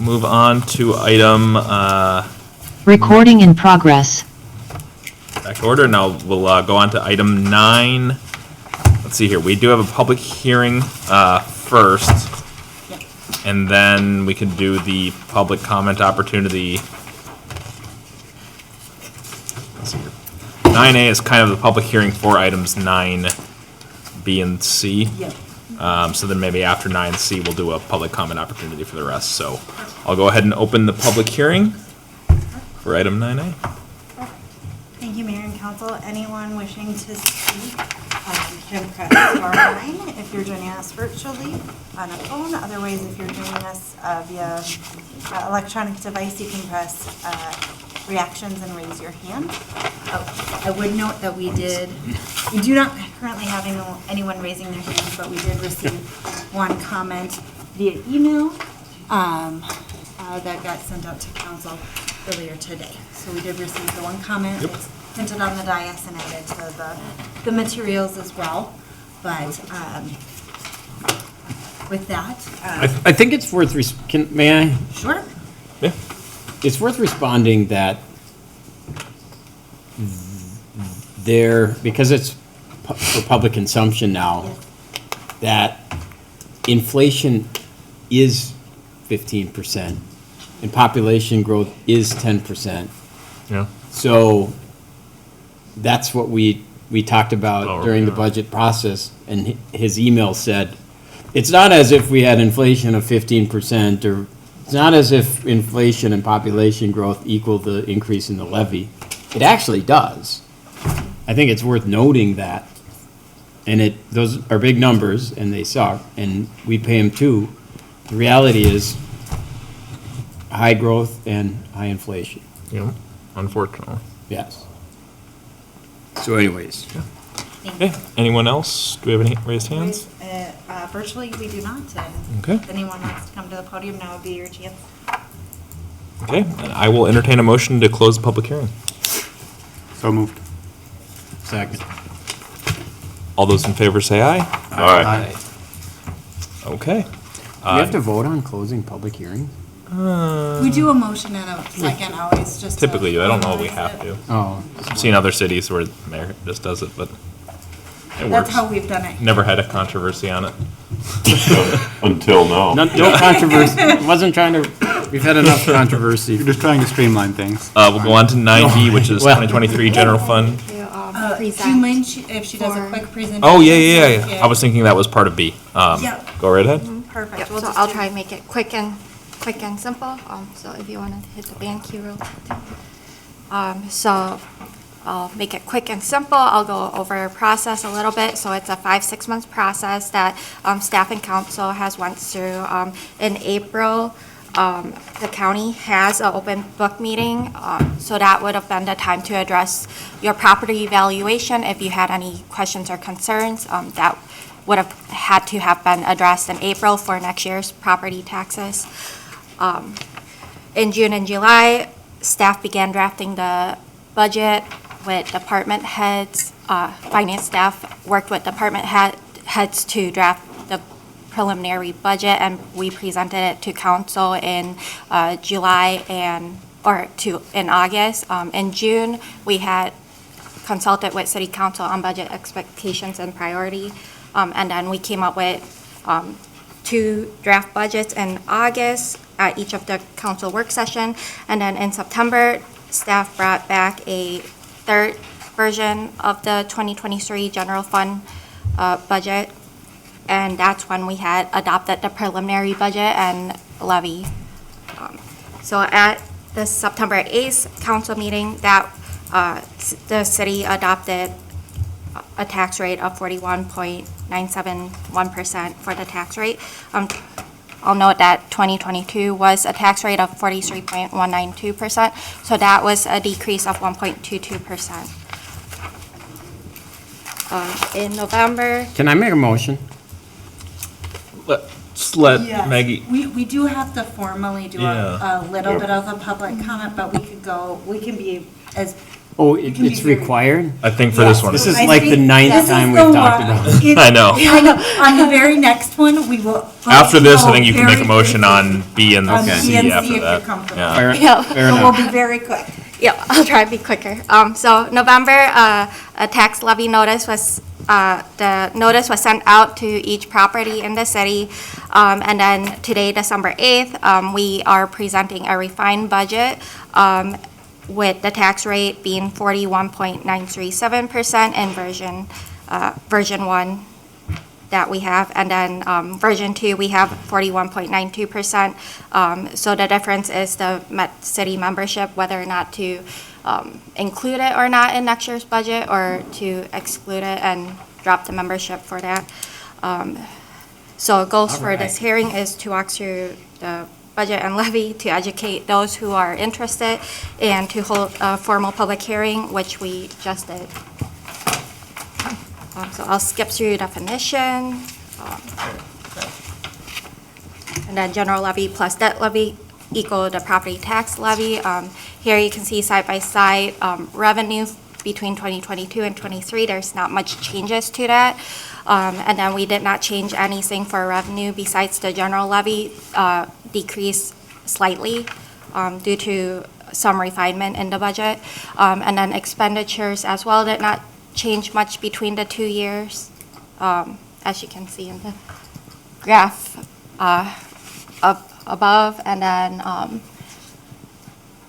move on to item, Recording in progress. back to order. Now we'll go on to item 9. Let's see here. We do have a public hearing first, and then we can do the public comment opportunity. Let's see here. 9A is kind of the public hearing for items 9B and C. Yep. So then maybe after 9C, we'll do a public comment opportunity for the rest. So I'll go ahead and open the public hearing for item 9A. Thank you, Mayor and Council. Anyone wishing to speak, can press star 9 if you're joining us virtually on a phone. Otherwise, if you're joining us via electronic device, you can press reactions and raise your hand. I would note that we do not currently have anyone raising their hands, but we did receive one comment via email that got sent out to council earlier today. So we did receive the one comment. Yep. It's printed on the dais and added to the materials as well. But with that, I think it's worth, may I? sure. Yeah. It's worth responding that because it's for public consumption now, that inflation is 15% and population growth is 10%. Yeah. So that's what we talked about during the budget process, and his email said, it's not as if we had inflation of 15%, or it's not as if inflation and population growth equal the increase in the levy. It actually does. I think it's worth noting that. And those are big numbers, and they suck, and we pay them too. The reality is high growth and high inflation. Yeah. Unfortunately. Yes. So anyways. Okay. Anyone else? Do we have any raised hands? Virtually, we do not. And Okay. if anyone wants to come to the podium, now would be your chance. Okay. And I will entertain a motion to close the public hearing. So moved. Second. All those in favor say aye. Aye. Okay. Do we have to vote on closing public hearings? We do a motion and a second always, just to Typically, I don't know if we formalize have it. to. Oh. I've seen other cities where the mayor just does it, but it That's works. how we've done it. Never had a controversy on it. Until now. No controversy. Wasn't trying to, we've had enough controversy. You're just trying to streamline things. We'll go on to 9B, which is Well- 2023 general fund. Do you mind if she does a quick presentation? Oh, yeah. I was thinking that was part of B. Yeah. Go right ahead. Perfect. Yep, We'll so just I'll do- try and make it quick and simple. So if you want to hit the band key real quick. So I'll make it quick and simple. I'll go over our process a little bit. So it's a 5-6 month process that staff and council has went through. In April, the county has an open book meeting. So that would have been the time to address your property evaluation. If you had any questions or concerns, that would have had to have been addressed in April for next year's property taxes. In June and July, staff began drafting the budget with department heads. Finance staff worked with department heads to draft the preliminary budget, and we presented it to council in July in August. In June, we had consulted with city council on budget expectations and priority. And then we came up with 2 draft budgets in August at each of the council work session. And then in September, staff brought back a 3rd version of the 2023 general fund budget. And that's when we had adopted the preliminary budget and levy. So at the September 8th council meeting, that the city adopted a tax rate of 41.971% for the tax rate. I'll note that 2022 was a tax rate of 43.192%, so that was a decrease of 1.22%. In November, Can I make a motion? Let's let Yes. Maggie. We do have to formally do Yeah. a little bit of a public comment, but we can be as Oh, can be it's very- required? I think for this one. This is I like the think ninth this is time the we've talked one- about it. I know. On the very next one, we will. After this, I go think you can make a very motion quickly on B and on C B and C after if you're that. comfortable. Yeah. Fair, Yeah. fair So we'll enough. be very quick. Yeah, I'll try to be quicker. So November, a tax levy notice was, the notice was sent out to each property in the city. And then today, December 8th, we are presenting a refined budget, with the tax rate being 41.937% in version 1 that we have, and then version 2, we have 41.92%. So the difference is the city membership, whether or not to include it or not in next year's budget, or to exclude it and drop the membership for that. So goals for this hearing is to walk through the budget and levy, to educate those who are interested, and to hold a formal public hearing, which we just did. So I'll skip through definition. And then general levy plus debt levy equal the property tax levy. Here you can see side by side revenue between 2022 and 23. There's not much changes to that. And then we did not change anything for revenue besides the general levy decreased slightly due to some refinement in the budget. And then expenditures as well did not change much between the 2 years, as you can see in the graph up above. And then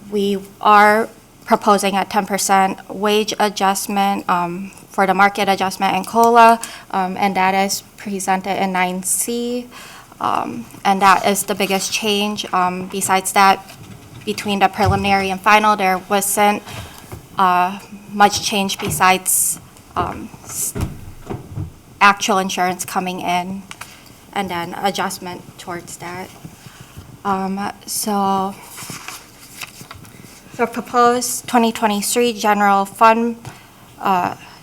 we are proposing a 10% wage adjustment for the market adjustment in COLA, and that is presented in 9C. And that is the biggest change. Besides that, between the preliminary and final, there wasn't much change besides actual insurance coming in, and then adjustment towards that. So proposed 2023 general fund,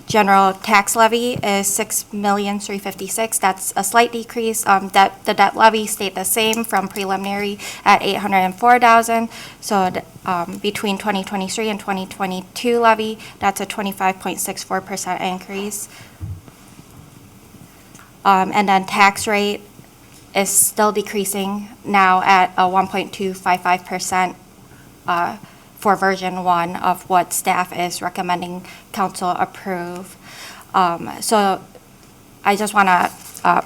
general tax levy is $6,356,000. That's a slight decrease. The debt levy stayed the same from preliminary at $804,000. So between 2023 and 2022 levy, that's a 25.64% increase. And then tax rate is still decreasing now at a 1.255% for version 1 of what staff is recommending council approve. So I just want to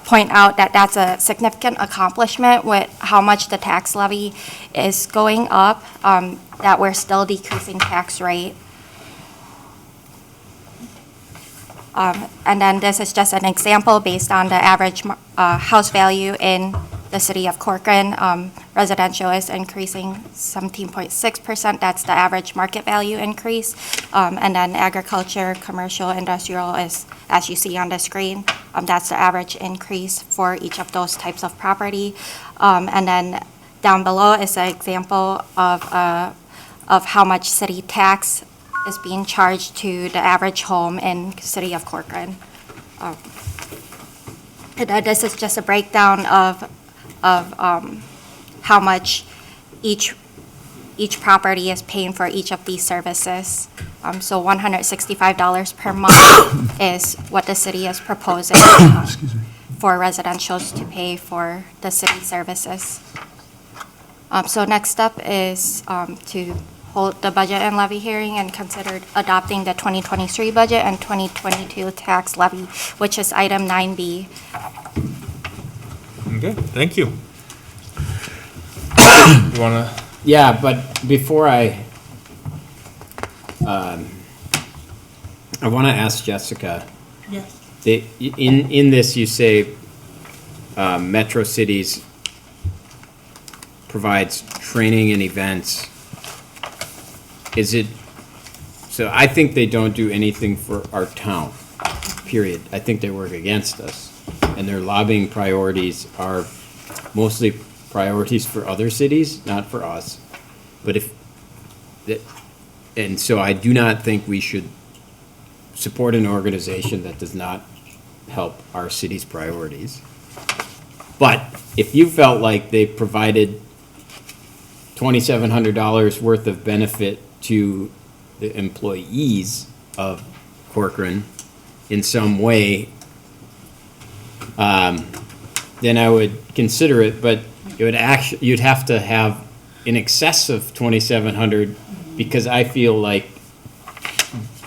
point out that that's a significant accomplishment with how much the tax levy is going up, that we're still decreasing tax rate. And then this is just an example based on the average house value in the city of Corcoran. Residential is increasing 17.6%. That's the average market value increase. And then agriculture, commercial, industrial is, as you see on the screen, that's the average increase for each of those types of property. And then down below is an example of how much city tax is being charged to the average home in city of Corcoran. And this is just a breakdown of how much each property is paying for each of these services. So $165 per month is what the city is proposing for residentials to pay for the city services. So next step is to hold the budget and levy hearing and consider adopting the 2023 budget and 2022 tax levy, which is item 9B. Okay, thank you. You want to? Yeah, but before I want to ask Jessica, Yes. in this you say Metro Cities provides training and events. Is it, so I think they don't do anything for our town, period. I think they work against us. And their lobbying priorities are mostly priorities for other cities, not for us. But and so I do not think we should support an organization that does not help our city's priorities. But if you felt like they provided $2,700 worth of benefit to the employees of Corcoran in some way, then I would consider it, but it would actually, you'd have to have in excess of 2,700, because I feel like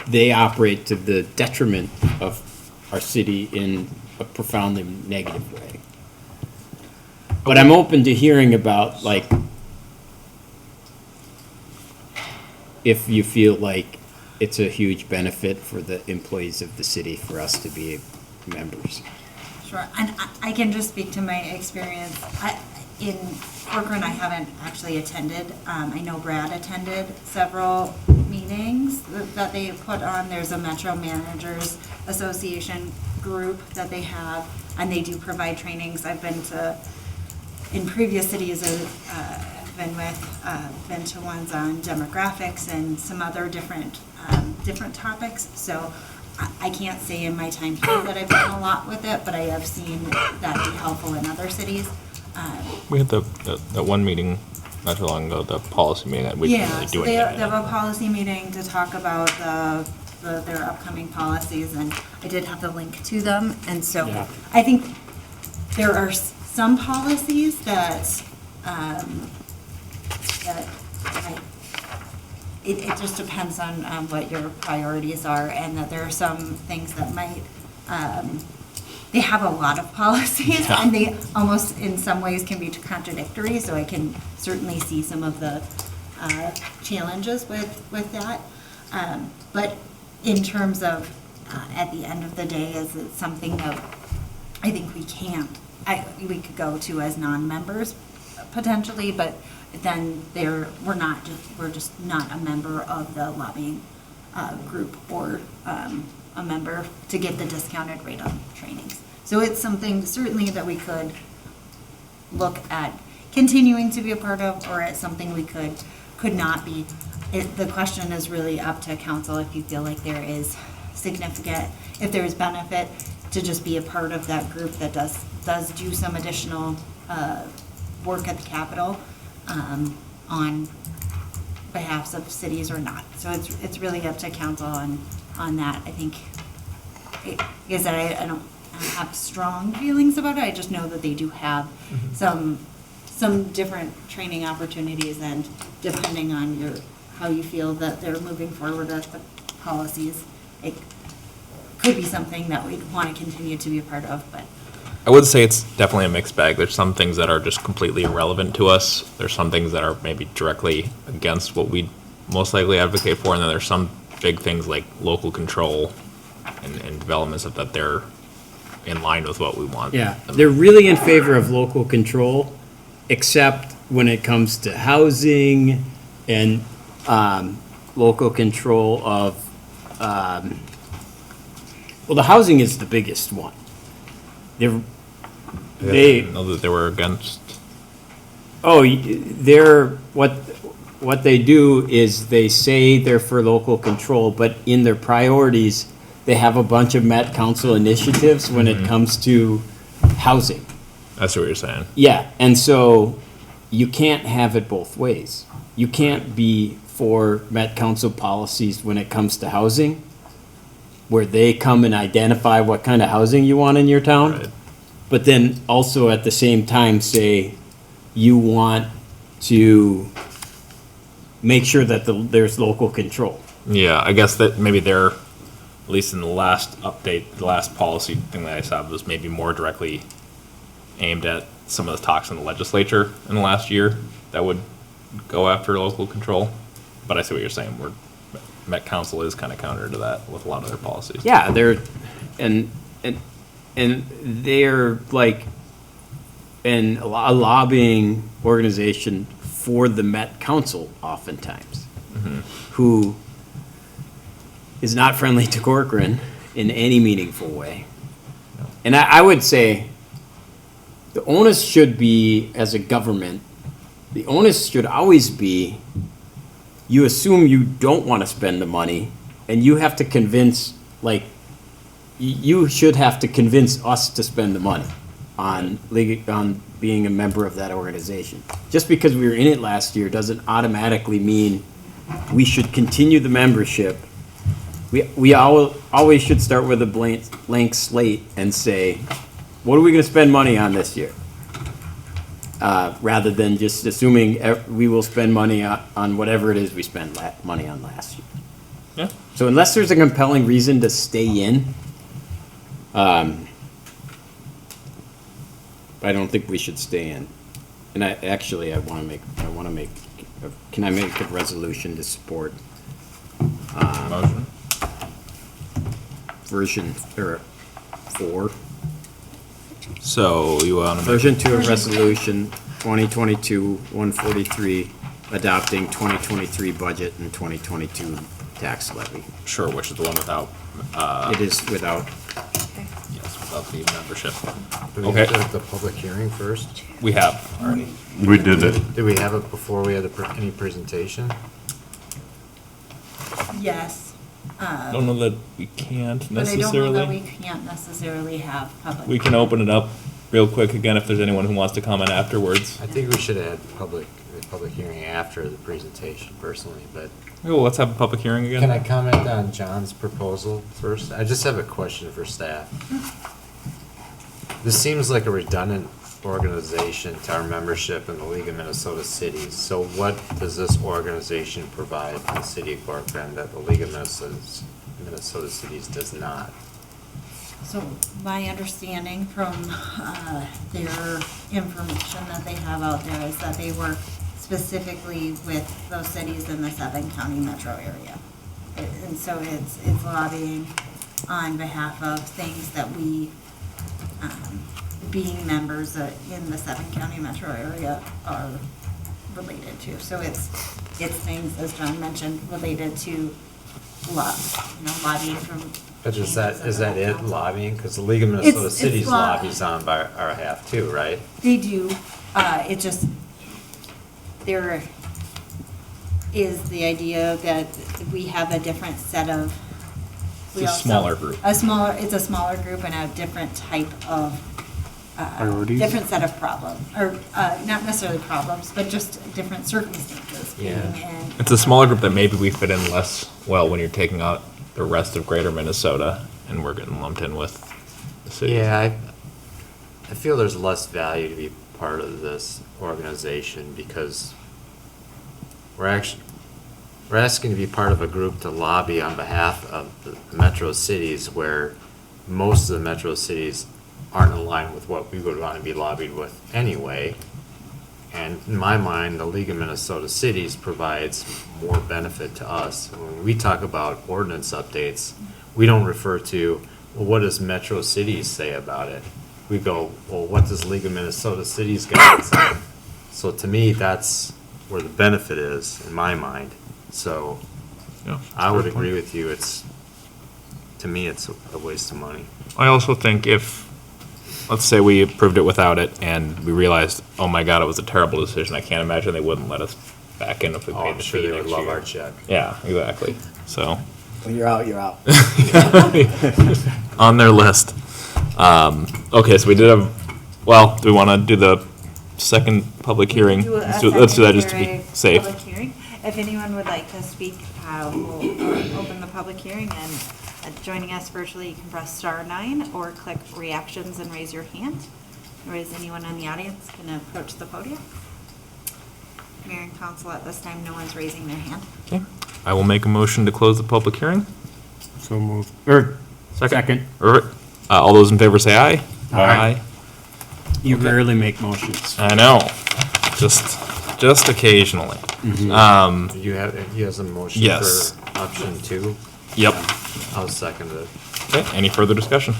they operate to the detriment of our city in a profoundly negative way. But I'm open to hearing about, like, if you feel like it's a huge benefit for the employees of the city for us to be members. Sure, and I can just speak to my experience. In Corcoran, I haven't actually attended. I know Brad attended several meetings that they put on. There's a Metro Managers Association group that they have, and they do provide trainings. I've been to, in previous cities I've been to ones on demographics and some other different topics. So I can't say in my time here that I've done a lot with it, but I have seen that be helpful in other cities. We had that one meeting not too long ago, the policy meeting that we didn't Yeah, really so do they anything. have a policy meeting to talk about their upcoming policies, and I did have the link to them. And so Yeah. I think there are some policies it just depends on what your priorities are, and that there are some things that might, they have a lot of policies, Yeah. and they almost in some ways can be contradictory, so I can certainly see some of the challenges with that. But in terms of, at the end of the day, is it something that I think we could go to as non-members potentially, but then we're just not a member of the lobbying group or a member to get the discounted rate on trainings. So it's something certainly that we could look at continuing to be a part of, or it's something we could not be. The question is really up to council if you feel like there is significant, if there is benefit to just be a part of that group that does do some additional work at the Capitol on behalf of cities or not. So it's really up to council on that. I think, like I said, I don't have strong feelings about it. I just know that they do have some different training opportunities, and depending on how you feel that they're moving forward with the policies, it could be something that we'd want to continue to be a part of, but. I would say it's definitely a mixed bag. There's some things that are just completely irrelevant to us. There's some things that are maybe directly against what we most likely advocate for, and then there's some big things like local control and developments that they're in line with what we want. Yeah, they're really in favor of local control, except when it comes to housing and local control of, well, the housing is the biggest one. I didn't know that they were against. What they do is they say they're for local control, but in their priorities, they have a bunch of Met Council initiatives when it comes to housing. That's what you're saying. Yeah, and so you can't have it both ways. You can't be for Met Council policies when it comes to housing, where they come and identify what kind of housing you want in your town. Right. But then also at the same time say, you want to make sure that there's local control. Yeah, I guess that maybe they're, at least in the last update, the last policy thing that I saw was maybe more directly aimed at some of the talks in the legislature in the last year that would go after local control. But I see what you're saying. Met Council is kind of counter to that with a lot of their policies. Yeah, and they're like a lobbying organization for the Met Council oftentimes, who is not friendly to Corcoran in any meaningful way. And I would say the onus should be, as a government, the onus should always be, you assume you don't want to spend the money, and you have to convince, like, you should have to convince us to spend the money on being a member of that organization. Just because we were in it last year doesn't automatically mean we should continue the membership. We always should start with a blank slate and say, what are we gonna spend money on this year? Rather than just assuming we will spend money on whatever it is we spent money on last year. Yeah. So unless there's a compelling reason to stay in, I don't think we should stay in. And I wanna make, can I make a resolution to support Motion. version, or 4? So you want to Version 2 of resolution 2022-143, adopting 2023 budget and 2022 tax levy. sure, which is the one without, It is without, yes, without the membership. Do we Okay. have to have the public hearing first? We have already. We did it. Did we have it before we had any presentation? Yes. I don't know that we can't But I don't know that we necessarily. can't necessarily have public. We can open it up real quick again if there's anyone who wants to comment afterwards. I think we should have had the public hearing after the presentation personally, but Oh, let's have a public hearing again. can I comment on John's proposal first? I just have a question for staff. This seems like a redundant organization to our membership in the League of Minnesota Cities. So what does this organization provide for the city of Corcoran that the League of Minnesota Cities does not? So my understanding from their information that they have out there is that they work specifically with those cities in the 7-county metro area. And so it's lobbying on behalf of things that we, being members in the 7-county metro area, are related to. So it's things, as John mentioned, related to lobbying from. But is that it, lobbying? Because the League of Minnesota It's Cities law- lobbies on our behalf too, right? They do, it just, there is the idea that we have a different set of. It's a smaller group. It's a smaller group and a different type of, Priorities? different set of problems, or, not necessarily problems, but just different circumstances. Yeah. And It's a smaller group that maybe we fit in less well when you're taking out the rest of greater Minnesota and we're getting lumped in with the city. Yeah, I feel there's less value to be part of this organization because we're asking to be part of a group to lobby on behalf of the metro cities where most of the metro cities aren't aligned with what we would want to be lobbied with anyway. And in my mind, the League of Minnesota Cities provides more benefit to us. When we talk about ordinance updates, we don't refer to, well, what does Metro Cities say about it? We go, well, what does League of Minnesota Cities got to say? So to me, that's where the benefit is, in my mind. So Yeah, I would fair point. agree with you. To me, it's a waste of money. I also think if, let's say we approved it without it and we realized, oh my God, it was a terrible decision, I can't imagine they wouldn't let us back in if we Oh, paid I'm the sure fee they would next love year. our check. Yeah, exactly. So, when you're out, you're out. on their list. Okay, so we did have, well, do we want to do the second public hearing? Let's do that just to be secondary safe. Public hearing. If anyone would like to speak, we'll open the public hearing, and joining us virtually, you can press *9 or click reactions and raise your hand. Or is anyone in the audience going to approach the podium? Mayor and council, at this time, no one's raising their hand. Okay, I will make a motion to close the public hearing. So moved. Second. All those in favor say aye. Aye. You rarely make motions. I know, just occasionally. He has a motion Yes. for option 2. Yep. I'll second it. Okay, any further discussion?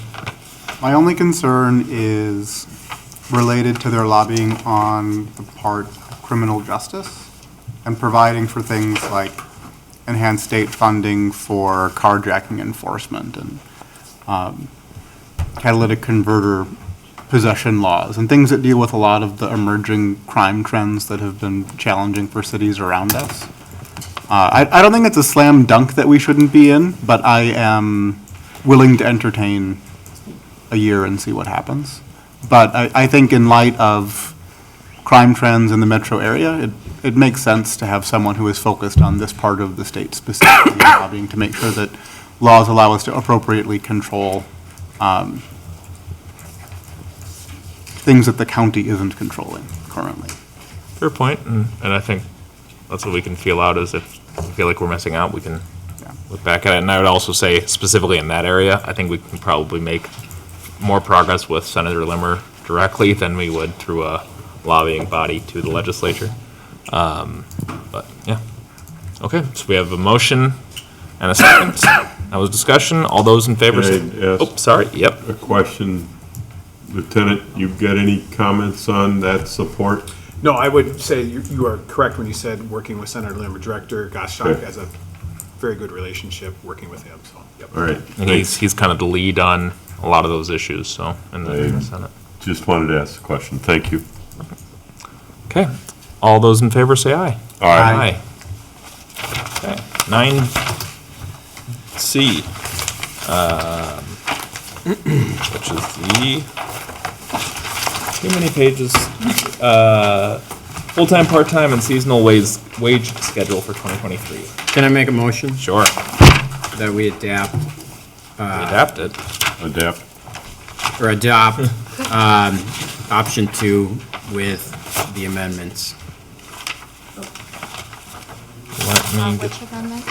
My only concern is related to their lobbying on the part of criminal justice and providing for things like enhanced state funding for carjacking enforcement and catalytic converter possession laws and things that deal with a lot of the emerging crime trends that have been challenging for cities around us. I don't think it's a slam dunk that we shouldn't be in, but I am willing to entertain a year and see what happens. But I think in light of crime trends in the metro area, it makes sense to have someone who is focused on this part of the state specifically, and lobbying to make sure that laws allow us to appropriately control things that the county isn't controlling currently. Fair point, and I think that's what we can feel out, is if we feel like we're missing out, we can look back at it. And I would also say specifically in that area, I think we can probably make more progress with Senator Limmer directly than we would through a lobbying body to the legislature. But, yeah. Okay, so we have a motion and a second. That was discussion. All those in favor say, Can I ask oh, sorry, yep. a question? Lieutenant, you got any comments on that support? No, I would say you are correct when you said working with Senator Limmer, Director Gottschalk Okay. has a very good relationship working with him, so, yep. All right, And he's kind of the lead on a lot of those issues, so, in the Senate. just wanted to ask a question. Thank you. Okay, all those in favor say aye. Aye. Okay, 9C, which is the, too many pages, full-time, part-time, and seasonal wage schedule for 2023. Can I make a motion Sure, that we adapt, adapt it. Adapt. or adopt, option 2 with the amendments? Let me get, Which amendment?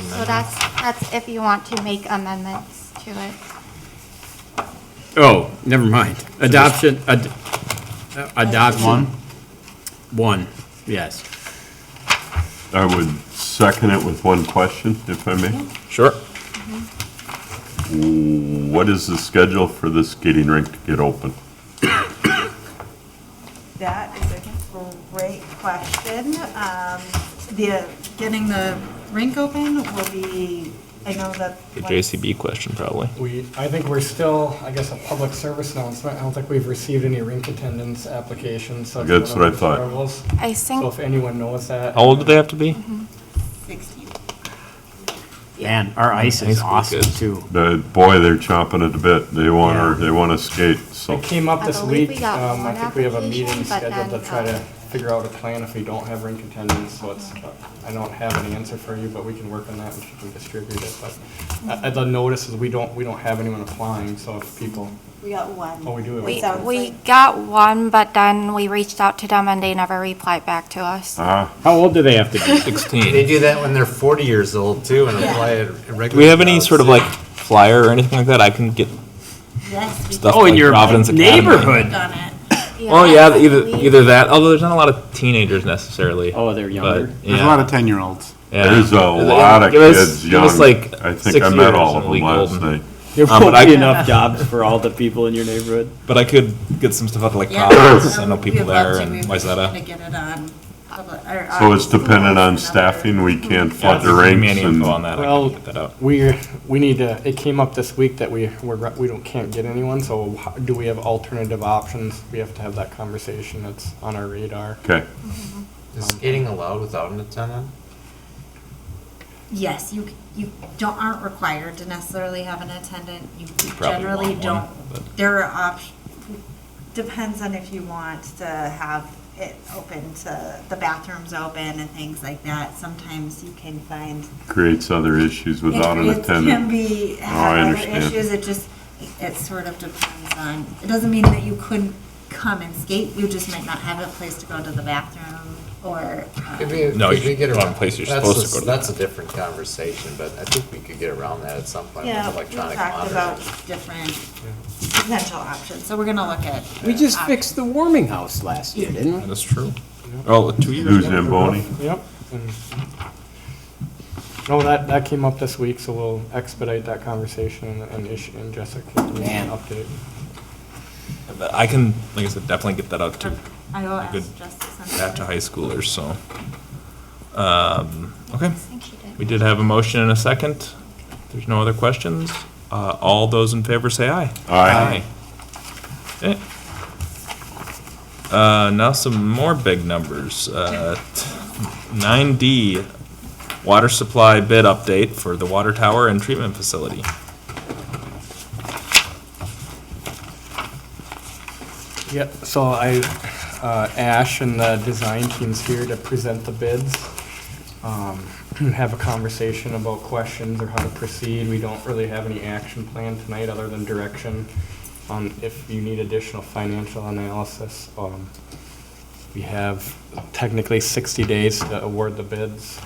So that's if you want to make amendments to it. Oh, never mind. Adoption, adoption. 1, yes. I would second it with one question, if I may. sure. What is the schedule for the skating rink to get open? That is a great question. Getting the rink open will be, I know that. The JCB question, probably. I think we're still, I guess, a public service announcement. I don't think we've received any rink attendance applications, so. That's what I thought. Struggles. I So think, if anyone knows that. How old do they have to be? 16. Man, our ice High is school awesome kids. too. Boy, they're chomping at the bit. They want to skate, so. It came up I this believe week. we got I one think we have a meeting application, but scheduled to then, try to figure out a plan if we don't have rink attendance, so it's, I don't have an answer for you, but we can work on that and we distribute it, but the notice is we don't have anyone applying, so if people, We got one. oh, we do have. we, Sounds we like- got one, but then we reached out to them and they never replied back to us. How old do they have to be? 16. They do that when they're 40 years old too and apply it regularly. Do we have any sort of like flyer or anything like that? I can get Yes, we stuff Oh, in like your Providence Academy. neighborhood. done it. Oh, yeah, I either believe- that, although there's not a lot of teenagers necessarily. Oh, they're younger. But, There's yeah. a lot of 10-year-olds. Yeah. There's a lot of Give us- kids give us, young. like, I think 6 I met years all of and them we last golden. night. There but won't I- be enough jobs for all the people in your neighborhood. But I could get some stuff out of like Yeah. Providence. I know We'd people love there to. and We've been trying to Wayzata. get it on public- or So on it's dependent on schools and staffing. We can't Yeah, flood if the you give me rinks any info on and. that, I Well, can get that out. we need to, it came up this week that we can't get anyone, so do we have alternative options? We have to have that conversation, it's on our radar. Okay, Is skating allowed without an attendant? Yes, you aren't required to necessarily have an attendant. You probably generally want one, don't. but- There are depends on if you want to have it open to, the bathrooms open and things like that. Sometimes you can find. creates other issues without an It can attendant. be, I have other understand. issues. It sort of depends on, it doesn't mean that you couldn't come and skate. You just might not have a place to go to the bathroom or. No, you get go around. in a place you're That's supposed to go to. That's a different conversation, but I think we could get around that at some point with Yeah, we electronic talked about monitoring. different potential options, so we're gonna look at. We just options. fixed the warming house last year, didn't we? That is true. Oh, 2 years Who's ago. Zamboni? Yep. No, that came up this week, so we'll expedite that conversation and Jessica can give us an Man. update. I can, like I said, definitely get that out to I will a ask good Justice. batch of high schoolers, so. Okay, I think she did. we did have a motion and a second. If there's no other questions, all those in favor say aye. Aye. Okay. Now some more big numbers. 9D, water supply bid update for the water tower and treatment facility. Yep, so Ash and the design team's here to present the bids. Have a conversation about questions or how to proceed. We don't really have any action plan tonight other than direction on if you need additional financial analysis. We have technically 60 days to award the bids.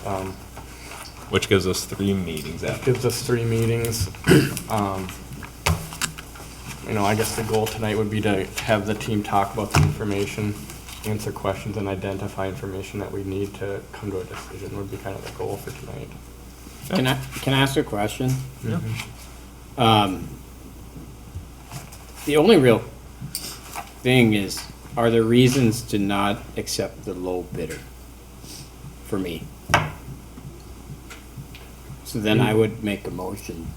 Which gives us 3 meetings after. Gives us 3 meetings. I guess the goal tonight would be to have the team talk about the information, answer questions, and identify information that we need to come to a decision would be kind of the goal for tonight. Can I ask a question? Yeah. The only real thing is, are there reasons to not accept the low bidder for me? So then I would make a motion.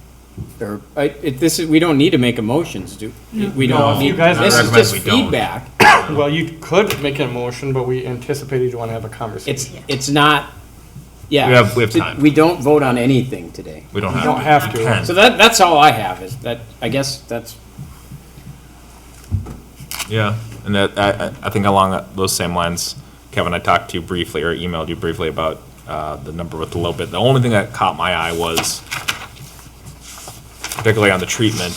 Or, we don't need to make emotions, do we? No, Don't if you need, guys- this is recommend just we don't. feedback. Well, you could make a motion, but we anticipated you want to have a conversation. It's not, yeah. We have time. We don't vote on anything today. We don't You have. don't have We to. can. So that's all I have, is that, I guess that's, Yeah, and I think along those same lines, Kevin, I talked to you briefly or emailed you briefly about the number with the low bid. The only thing that caught my eye was, particularly on the treatment,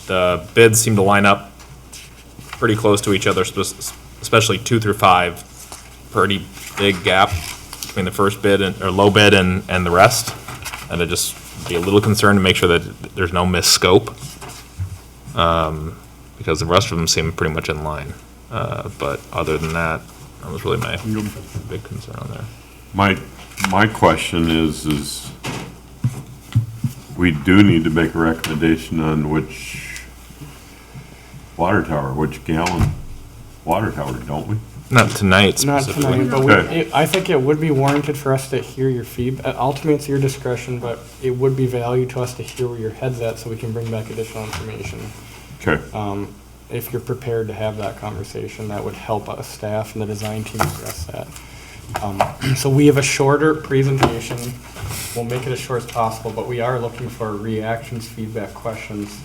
the bids seem to line up pretty close to each other, especially 2 through 5. Pretty big gap between the first bid or low bid and the rest. And I just be a little concerned to make sure that there's no missed scope. Because the rest of them seem pretty much in line. But other than that, that was really my big concern on there. My question is we do need to make a recommendation on which water tower, which gallon water tower, don't we? Not tonight Not specifically. tonight, but Okay. I think it would be warranted for us to hear your feedback. Ultimately, it's your discretion, but it would be value to us to hear where your head's at so we can bring back additional information. Okay. If you're prepared to have that conversation, that would help us, staff and the design team address that. So we have a shorter presentation. We'll make it as short as possible, but we are looking for reactions, feedback, questions.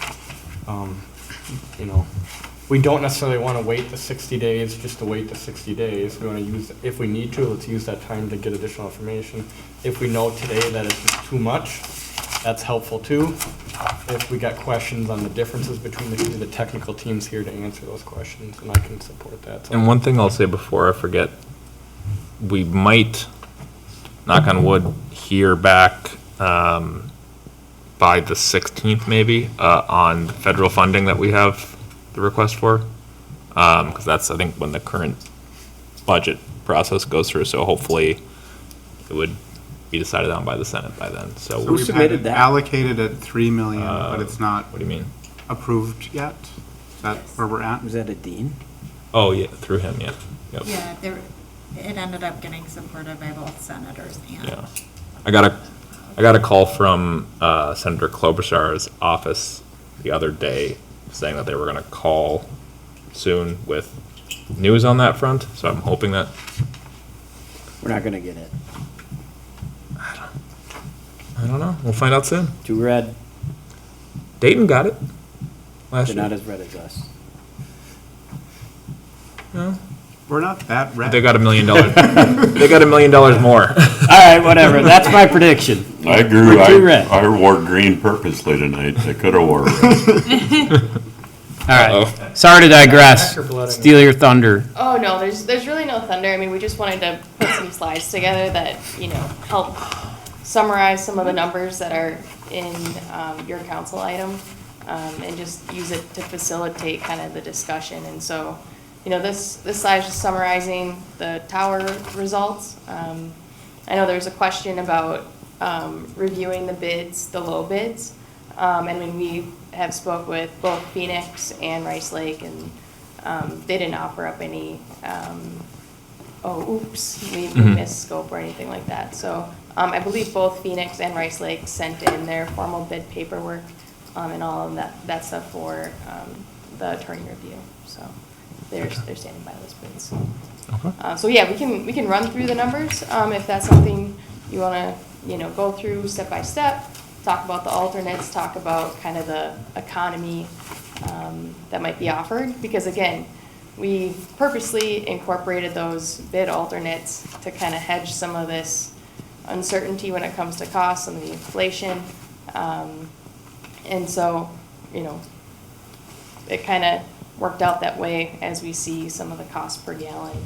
We don't necessarily want to wait the 60 days just to wait the 60 days. We want to use, if we need to, let's use that time to get additional information. If we know today that it's just too much, that's helpful too. If we got questions on the differences between the technical team's here to answer those questions, and I can support that. And one thing I'll say before I forget, we might, knock on wood, hear back by the 16th maybe on the federal funding that we have the request for. Because that's, I think, when the current budget process goes through. So hopefully it would be decided on by the Senate by then. So Who We've had submitted it that? allocated at 3 million, but it's not what do you mean? approved yet. Is that where we're at? Was that a dean? Oh, yeah, through him, yeah. Yep. Yeah, it ended up getting supported by both senators and. Yeah. I got a call from Senator Klobuchar's office the other day saying that they were going to call soon with news on that front. So I'm hoping that. We're not gonna get it. I don't know. We'll find out soon. Too red. Dayton got it last They're year. not as red as us. No, We're not that red. they got $1 million. They got $1 million more. All right, whatever. That's my prediction. I agree. We're too red. I wore green purposely tonight. I could have wore red. All right. Sorry to digress. Steal your thunder. Oh, no, there's really no thunder. I mean, we just wanted to put some slides together that, help summarize some of the numbers that are in your council item, and just use it to facilitate kind of the discussion. And so, this slide is just summarizing the tower results. I know there's a question about reviewing the bids, the low bids. And when we have spoke with both Phoenix and Rice Lake, and they didn't offer up any, we missed scope or anything like that. So I believe both Phoenix and Rice Lake sent in their formal bid paperwork and all of that stuff for the attorney review. So they're standing by those bids. Okay. So yeah, we can run through the numbers if that's something you want to go through step by step. Talk about the alternates, talk about kind of the economy, that might be offered, because again, we purposely incorporated those bid alternates to kind of hedge some of this uncertainty when it comes to costs, some of the inflation. And so, you know, it kind of worked out that way as we see some of the cost per gallon,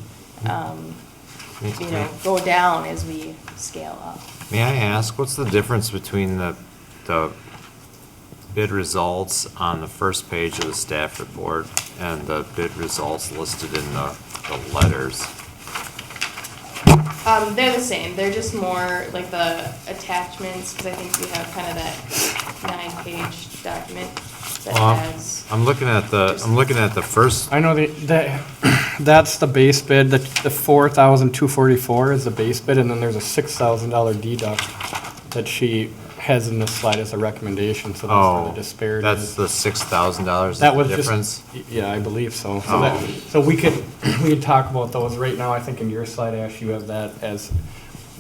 you know, go down as we scale up. May I ask, what's the difference between the bid results on the first page of the staff report and the bid results listed in the letters? They're the same. They're just more like the attachments, because I think we have kind of that 9-page document that has. I'm looking at the first. I know that's the base bid, the 4,244 is the base bid, and then there's a $6,000 deduct that she has in this slide as a recommendation, so that's where the disparity That's is. the $6,000 That was difference? just, yeah, I believe so. So we could talk about those. Right now, I think in your slide, Ash, you have that as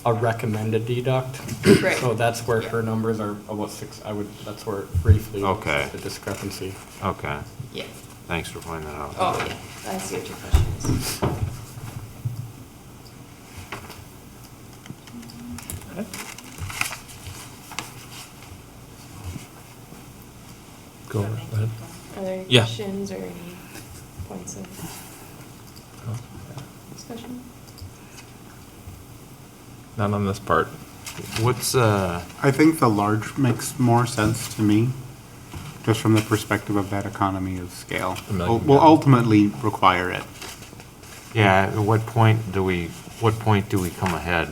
a recommended deduct. Right. So that's where her numbers are about that's where briefly Okay. the discrepancy. Okay, Yeah. thanks for pointing that out. Oh, yeah. I see what your question is. Go ahead. Are there any Yeah. questions or any points of discussion? Not on this part. What's, I think the large makes more sense to me, just from the perspective of that economy of scale. A million Will gallons. ultimately require it. yeah, at what point do we come ahead?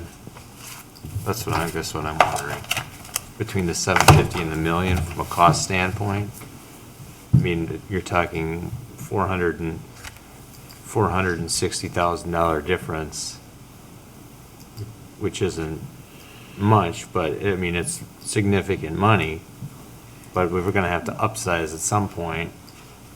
That's what I'm wondering. Between the 750 and the million from a cost standpoint? I mean, you're talking $460,000 difference, which isn't much, but I mean, it's significant money. But we're gonna have to upsize at some point.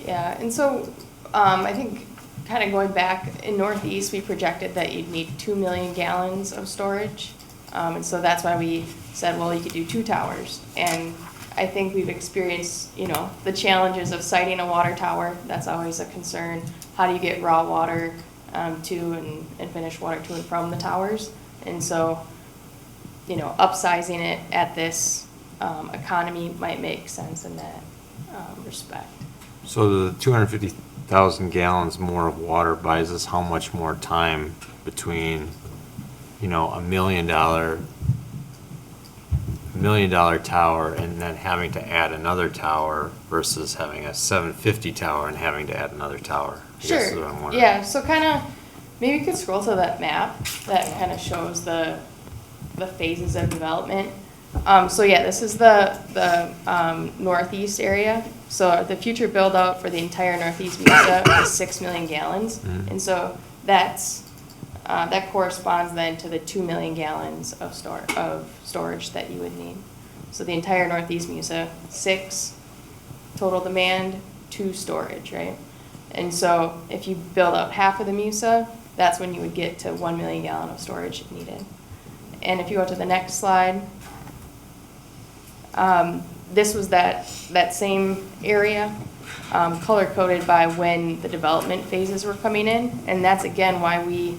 Yeah, and so, I think, kind of going back, in Northeast, we projected that you'd need 2 million gallons of storage. And so that's why we said, well, you could do 2 towers. And I think we've experienced, you know, the challenges of siting a water tower. That's always a concern. How do you get raw water to and finished water to and from the towers? And so, you know, upsizing it at this economy might make sense in that respect. So the 250,000 gallons more of water buys us how much more time between, you know, $1 million tower and then having to add another tower versus having a 750 tower and having to add another tower? I guess is what I'm Sure, wondering. yeah, so kind of, maybe you could scroll to that map that kind of shows the phases of development. So yeah, this is the northeast area. So the future build out for the entire northeast Mesa is 6 million gallons. And so that corresponds then to the 2 million gallons of storage that you would need. So the entire northeast Mesa, 6 total demand, 2 storage, right? And so if you build out half of the Mesa, that's when you would get to 1 million gallon of storage needed. And if you go to the next slide, this was that same area, color-coded by when the development phases were coming in. And that's, again, why we,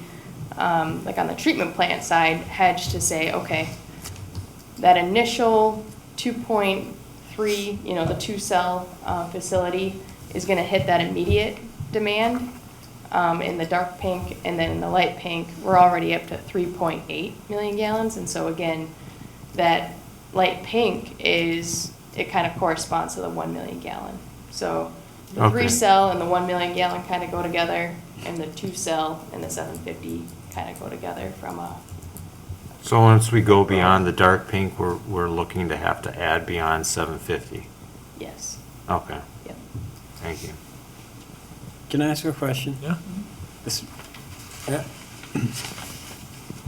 like on the treatment plant side, hedged to say, okay, that initial 2.3, you know, the 2-cell facility is going to hit that immediate demand in the dark pink, and then in the light pink, we're already up to 3.8 million gallons. And so again, that light pink it kind of corresponds to the 1 million gallon. So the Okay. 3-cell and the 1 million gallon kind of go together, and the 2-cell and the 750 kind of go together from a. So once we go beyond the dark pink, we're looking to have to add beyond 750? Yes. Okay, Yep. thank you. Can I ask a question? Yeah.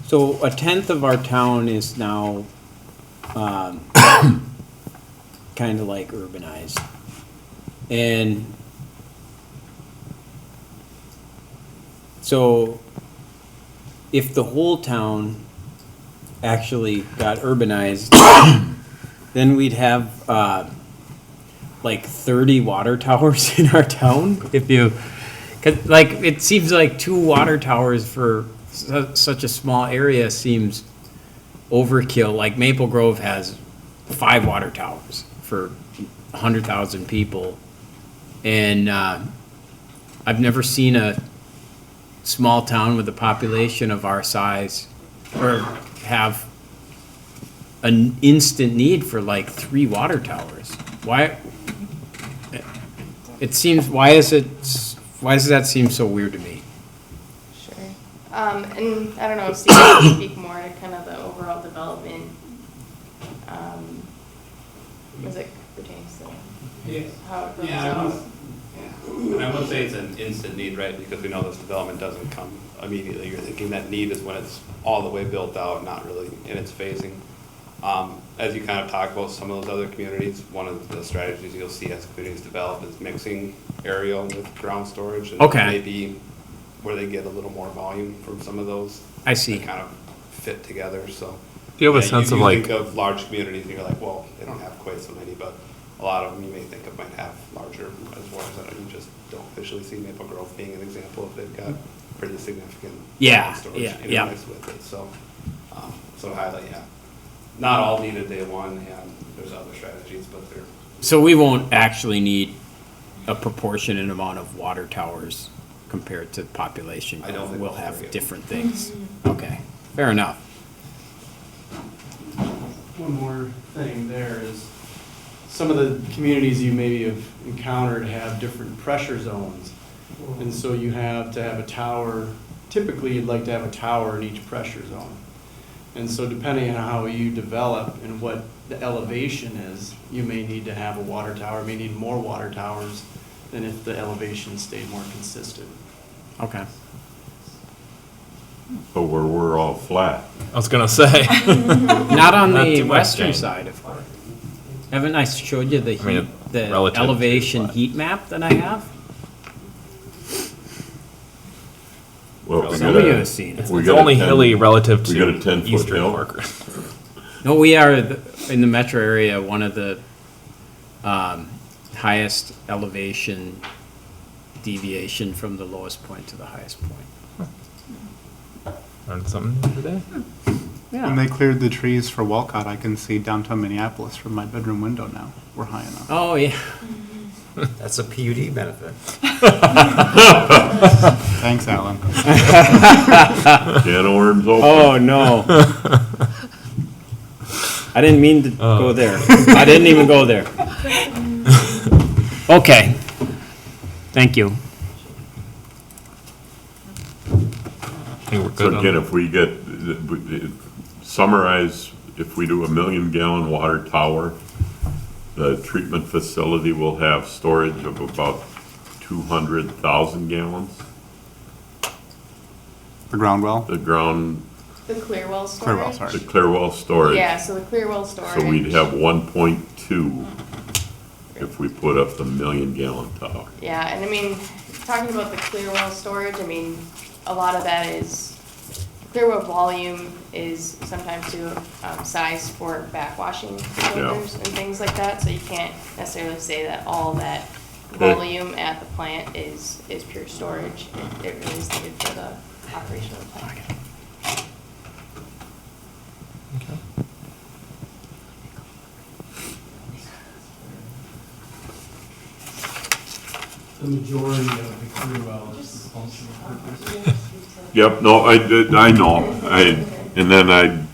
So 1/10 of our town is now kind of like urbanized. And so if the whole town actually got urbanized, then we'd have like 30 water towers in our town? If you, 'cause like, it seems like 2 water towers for such a small area seems overkill. Like Maple Grove has 5 water towers for 100,000 people. And, I've never seen a small town with a population of our size or have an instant need for like 3 water towers. Why? It seems, why does that seem so weird to me? Sure. And I don't know if Steve can speak more to kind of the overall development, as it pertains to how it goes out. And I would say it's an instant need, right, because we know this development doesn't come immediately. You're thinking that need is when it's all the way built out, not really in its phasing. As you kind of talk about some of those other communities, one of the strategies you'll see as communities develop is mixing aerial with ground storage. And Okay. maybe where they get a little more volume from some of those. I see. That kind of fit together, so. Do you have a Yeah, sense of you like, think of large communities and you're like, well, they don't have quite so many, but a lot of them you may think of might have larger reservoirs that you just don't officially see Maple Grove being an example if they've got pretty significant Yeah, ground storage yeah, in yeah. mix with it, so. So highlight, yeah. Not all needed day one, and there's other strategies, but they're. So we won't actually need a proportionate amount of water towers compared to population. I don't think We'll we'll have forget. different things. Okay, fair enough. One more thing there is, some of the communities you maybe have encountered have different pressure zones. And so you have to have a tower, typically you'd like to have a tower in each pressure zone. And so depending on how you develop and what the elevation is, you may need to have a water tower, may need more water towers than if the elevation stayed more consistent. Okay. But where we're all flat. I was gonna say. Not on Not the too much, western Jane. side of it. Haven't I showed you the I mean, heat, the relative to elevation what? heat map that I have? Well, we Some got of you a- have seen it. we It's got a only 10 hilly relative we got a to 10-foot eastern hill. Corcoran. No, we are in the metro area, one of the highest elevation deviation from the lowest point to the highest point. Learned something new today. When they cleared the trees for Walcott, I can see downtown Minneapolis from my bedroom window now. We're high enough. Oh, yeah. That's a PUD benefit. Thanks, Alan. Can of worms open. Oh, no. I didn't mean to go there. I didn't even go there. Okay. Thank you. I think we're So good again, on, if we get, summarize, if we do a 1,000,000-gallon water tower, the treatment facility will have storage of about 200,000 gallons. The ground well? The ground, The Clearwell storage? Clearwell, sorry. the Clearwell storage. Yeah, so the Clearwell storage. So we'd have 1.2 if we put up the 1,000,000-gallon tower. Yeah, and I mean, talking about the Clearwell storage, I mean, a lot of that is, Clearwell volume is sometimes to size for backwashing filters and things like that, so you can't necessarily say that all that volume at the plant is pure storage. It really is needed for the operation of the plant. The majority of the clear well is for functional purpose. Yep, no, I know, and then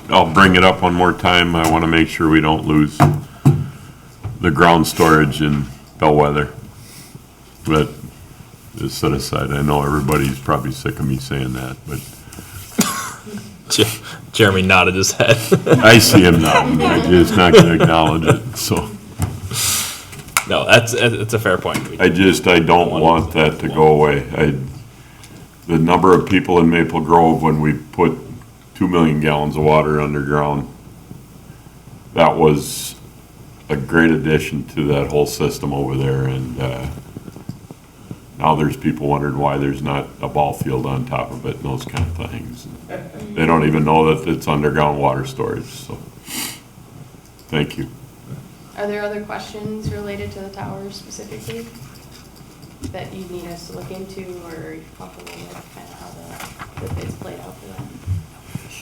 I'll bring it up one more time, I wanna make sure we don't lose the ground storage in Bellwether. But, just set aside, I know everybody's probably sick of me saying that, but Jeremy nodded his head. I see him now, I'm just not gonna acknowledge it, so. No, it's a fair point. I don't want that to go away. The number of people in Maple Grove, when we put 2 million gallons of water underground, that was a great addition to that whole system over there, and now there's people wondering why there's not a ball field on top of it and those kind of things. They don't even know that it's underground water storage, so, thank you. Are there other questions related to the tower specifically that you need us to look into, or are you comfortable with kind of how the bids played out for that?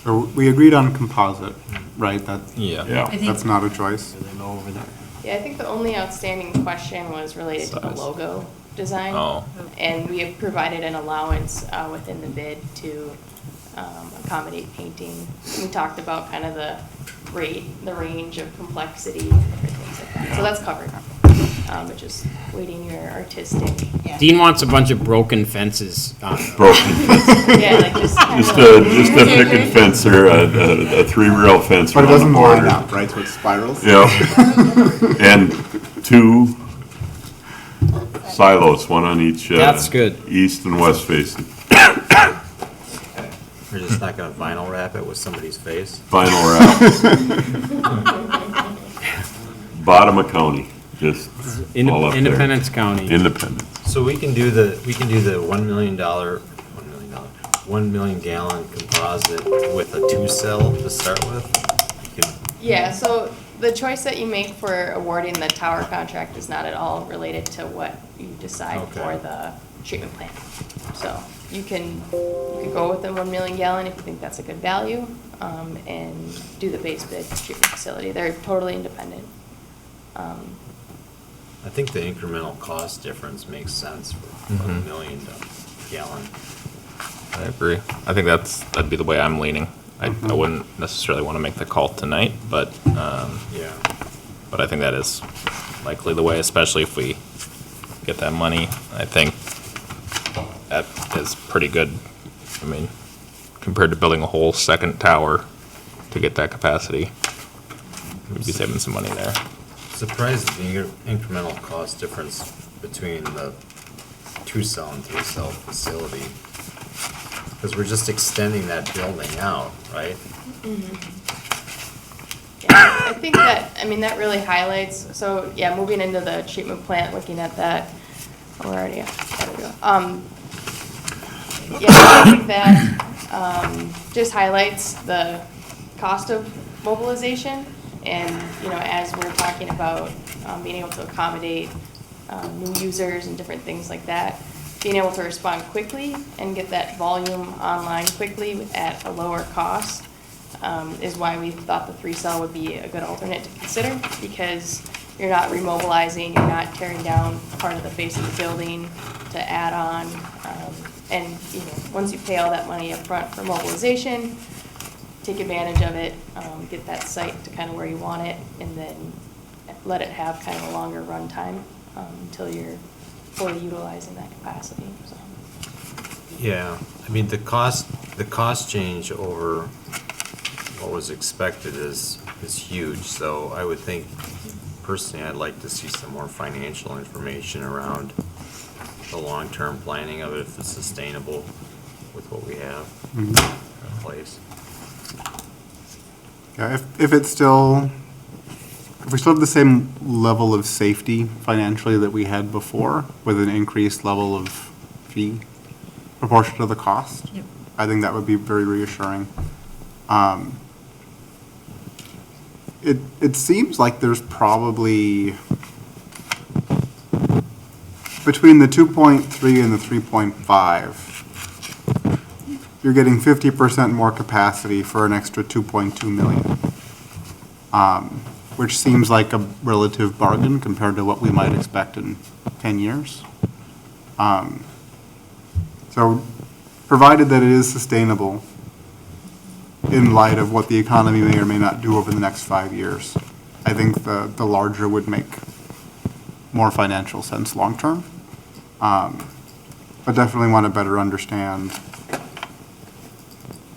So we agreed on composite, right? Yeah. Yeah. That's not a choice. Yeah, I think the only outstanding question was related to the Size. logo design. Oh. And we have provided an allowance within the bid to accommodate painting. We talked about kind of the range of complexity, different things like that. So that's covered. But just waiting your artistic. Dean wants a bunch of broken fences. Broken fence. Yeah, like just kind Just of. just a picket fence or a 3-rail fence But it around the doesn't line border. up, right? So it spirals? Yeah. And 2 silos, one on each. That's good. East and west facing. We're just not gonna vinyl wrap it with somebody's face? Vinyl wrap. Bottom of county, just all up there. Independence County. Independence. So we can do the $1 million, $1 million gallon composite with a 2-cell to start with? We can- Yeah, so the choice that you make for awarding the tower contract is not at all related to what you decide Okay. for the treatment plant. So you can go with the 1 million gallon if you think that's a good value, and do the base bid treatment facility. They're totally independent. I think the incremental cost difference makes sense for $1 million gallon. I agree. I think that'd be the way I'm leaning. I wouldn't necessarily want to make the call tonight, but Yeah. but I think that is likely the way, especially if we get that money. I think that is pretty good. I mean, compared to building a whole second tower to get that capacity, we'd be saving some money there. Surprised at the incremental cost difference between the 2-cell and 3-cell facility. Because we're just extending that building out, right? Yeah, I think that really highlights, so, yeah, moving into the treatment plant, looking at that, we're already, there we go. Yeah, I think that, just highlights the cost of mobilization, and, as we're talking about, being able to accommodate, new users and different things like that, being able to respond quickly and get that volume online quickly at a lower cost is why we thought the 3-cell would be a good alternate to consider, because you're not remobilizing, you're not tearing down part of the face of the building to add on. And, once you pay all that money up front for mobilization, take advantage of it, get that site to kind of where you want it, and then let it have kind of a longer run time until you're fully utilizing that capacity, so. Yeah, I mean, the cost change over what was expected is huge, so I would think, personally, I'd like to see some more financial information around the long-term planning of it, if it's sustainable with what we have in place. Yeah, if we still have the same level of safety financially that we had before, with an increased level of fee proportionate to the cost, Yep. I think that would be very reassuring. It seems like there's probably, between the 2.3 and the 3.5, you're getting 50% more capacity for an extra 2.2 million. Which seems like a relative bargain compared to what we might expect in 10 years. So, provided that it is sustainable in light of what the economy may or may not do over the next 5 years, I think the larger would make more financial sense long-term. But definitely want to better understand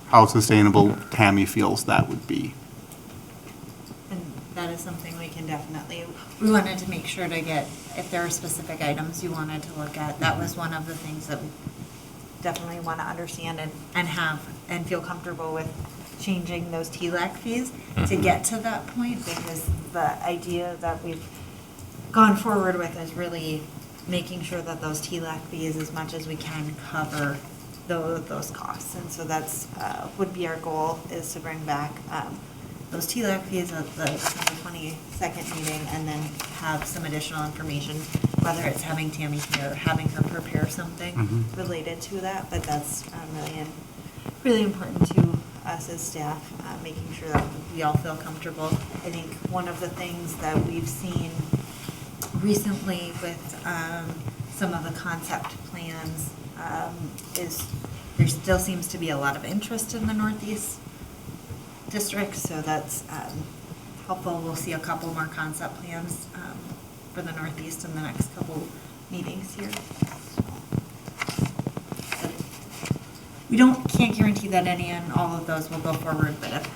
how sustainable Tammy feels that would be. And that is something we can definitely, we wanted to make sure to get, if there are specific items you wanted to look at, that was one of the things that we Definitely want to understand and have, and feel comfortable with changing those TLAC fees to get to that point, because the idea that we've gone forward with is really making sure that those TLAC fees, as much as we can, cover those costs. And so would be our goal, is to bring back those TLAC fees of the December 28th 22nd meeting and then have some additional information, whether it's having Tammy here or having her prepare something related to that, but that's really important to us as staff, making sure that we all feel comfortable. I think one of the things that we've seen recently with some of the concept plans is there still seems to be a lot of interest in the Northeast district, so that's helpful. We'll see a couple more concept plans for the Northeast in the next couple meetings here. We can't guarantee that any and all of those will go forward, but if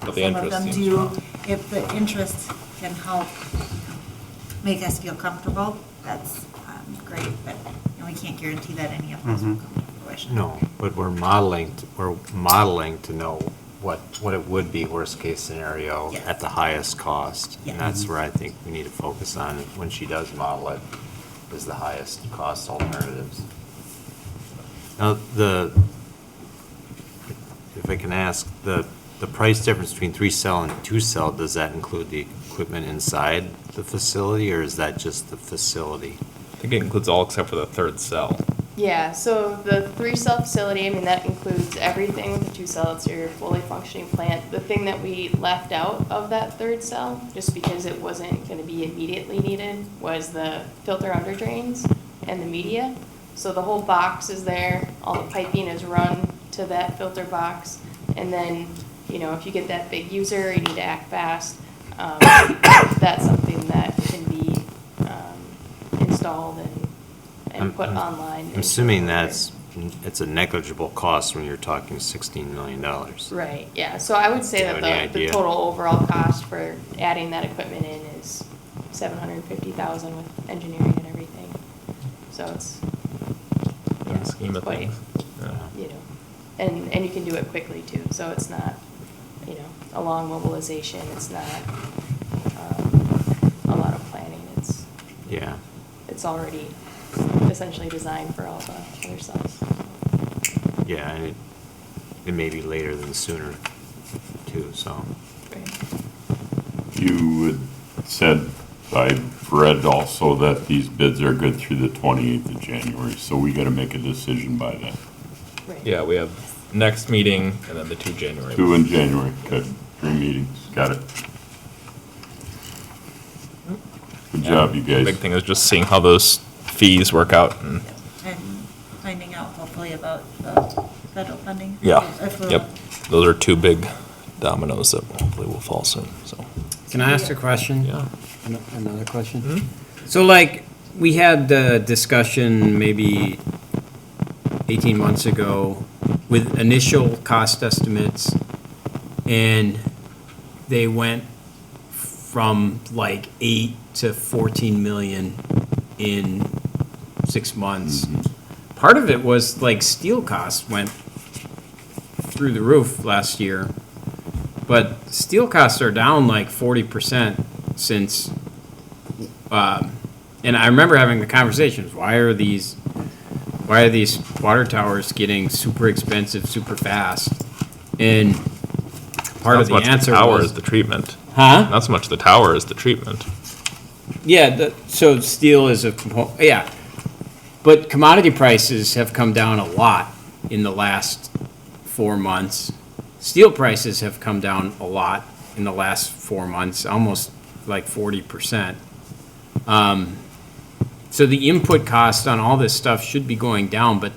But the some of interest them seems do, strong. if the interest can help make us feel comfortable, that's great, but we can't guarantee that any of those will come to fruition. No, but we're modeling to know what it would be worst case scenario Yes. at the highest cost. Yes. And that's where I think we need to focus on when she does model it, is the highest cost alternatives. Now, if I can ask, the price difference between 3-cell and 2-cell, does that include the equipment inside the facility, or is that just the facility? I think it includes all except for the third cell. Yeah, so the 3-cell facility, I mean, that includes everything. The 2-cell, it's your fully functioning plant. The thing that we left out of that 3rd cell, just because it wasn't gonna be immediately needed, was the filter under drains and the media. So the whole box is there, all the piping is run to that filter box. And then, if you get that big user, you need to act fast. That's something that can be installed and put online. I'm assuming it's a negligible cost when you're talking $16 million. Right, yeah, so I would say Do you have any that the idea? total overall cost for adding that equipment in is $750,000 with engineering and everything. So it's, In the scheme of quite, things. Yeah. and you can do it quickly too, so it's not, a long mobilization, it's not a lot of planning, Yeah. it's already essentially designed for all the other cells. Yeah, and it may be later than sooner too, so. You had said, I've read also that these bids are good through the 28th of January, so we got to make a decision by then. Yeah, we have next meeting and then the 2 January. 2 in January, okay, 3 meetings, got it. Good job, you guys. Big thing is just seeing how those fees work out and, And finding out hopefully about the federal funding. yeah, If we'll- yep. Those are 2 big dominoes that hopefully will fall soon, so. Can I ask a question? Yeah. Another question? So like, we had the discussion maybe 18 months ago with initial cost estimates, and they went from like 8 to 14 million in 6 months. Part of it was like steel costs went through the roof last year, but steel costs are down like 40% since, and I remember having the conversations, why are these water towers getting super expensive, super fast? And part of the answer Tower was, is the treatment. huh? Not so much the tower as the treatment. Yeah, so steel is a component, yeah. But commodity prices have come down a lot in the last 4 months. Steel prices have come down a lot in the last 4 months, almost like 40%. So the input cost on all this stuff should be going down, but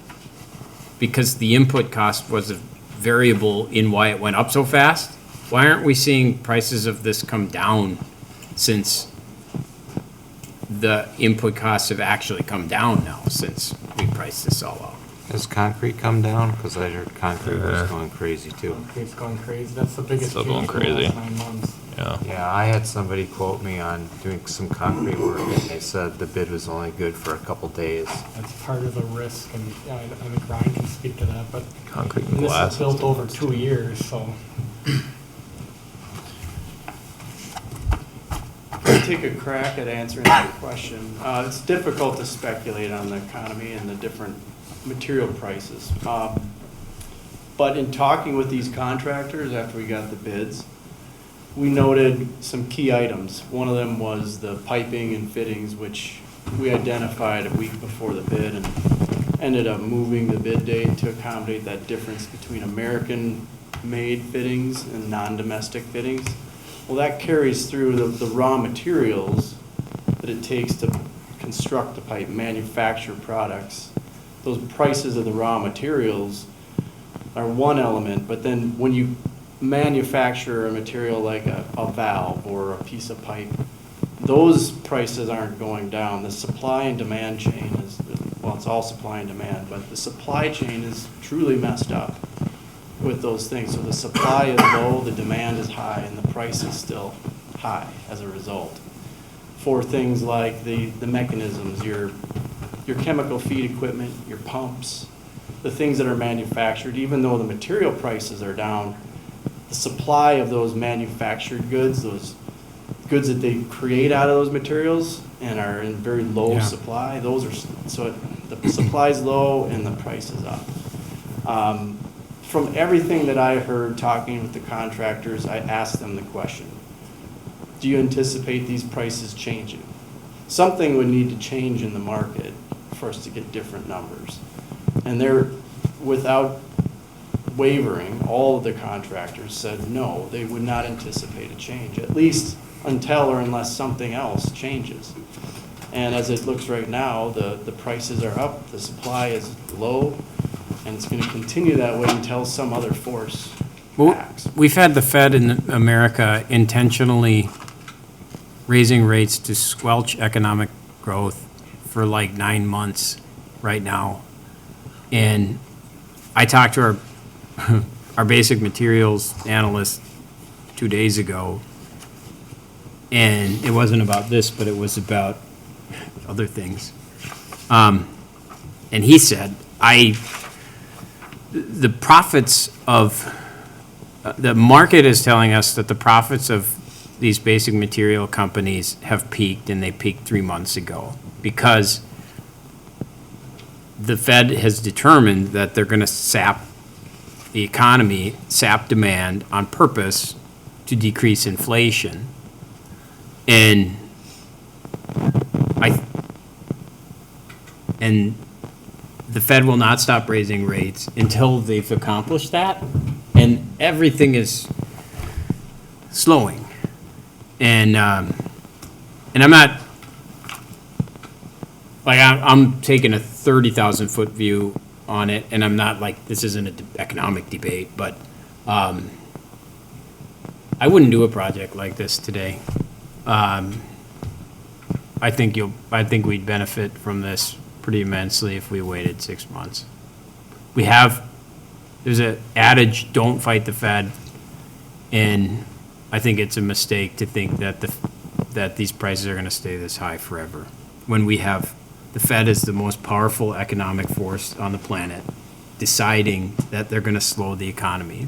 because the input cost was a variable in why it went up so fast, why aren't we seeing prices of this come down since the input costs have actually come down now since we priced this all out? Has concrete come down? Because I heard concrete was going crazy too. Concrete's going crazy. That's the biggest Still change going in the crazy. last 9 months. Yeah. Yeah, I had somebody quote me on doing some concrete work, and they said the bid was only good for a couple days. That's part of the risk, and yeah, I think Ryan can speak to that, but Concrete and this glass. is built over 2 years, so. I'll take a crack at answering that question. It's difficult to speculate on the economy and the different material prices. But in talking with these contractors after we got the bids, we noted some key items. One of them was the piping and fittings, which we identified a week before the bid and ended up moving the bid date to accommodate that difference between American-made fittings and non-domestic fittings. Well, that carries through the raw materials that it takes to construct the pipe, manufacture products. Those prices of the raw materials are one element, but then when you manufacture a material like a valve or a piece of pipe, those prices aren't going down. The supply and demand chain is, well, it's all supply and demand, but the supply chain is truly messed up with those things. So the supply is low, the demand is high, and the price is still high as a result. For things like the mechanisms, your chemical feed equipment, your pumps, the things that are manufactured, even though the material prices are down, the supply of those manufactured goods, those goods that they create out of those materials and are in very low supply, those are, so the supply is low and the price is up. From everything that I heard talking with the contractors, I asked them the question, do you anticipate these prices changing? Something would need to change in the market for us to get different numbers. And they're, without wavering, all of the contractors said no, they would not anticipate a change, at least until or unless something else changes. And as it looks right now, the prices are up, the supply is low, and it's going to continue that way until some other force acts. We've had the Fed in America intentionally raising rates to squelch economic growth for like 9 months right now. And I talked to our basic materials analyst 2 days ago, and it wasn't about this, but it was about other things. And he said, the profits of, the market is telling us that the profits of these basic material companies have peaked, and they peaked 3 months ago because the Fed has determined that they're going to sap the economy, sap demand on purpose to decrease inflation. And the Fed will not stop raising rates until they've accomplished that, and everything is slowing. And I'm not, like, I'm taking a 30,000 foot view on it, and I'm not like, this isn't an economic debate, but I wouldn't do a project like this today. I think we'd benefit from this pretty immensely if we waited 6 months. There's an adage, don't fight the Fed, and I think it's a mistake to think that these prices are going to stay this high forever. When we have, the Fed is the most powerful economic force on the planet, deciding that they're going to slow the economy,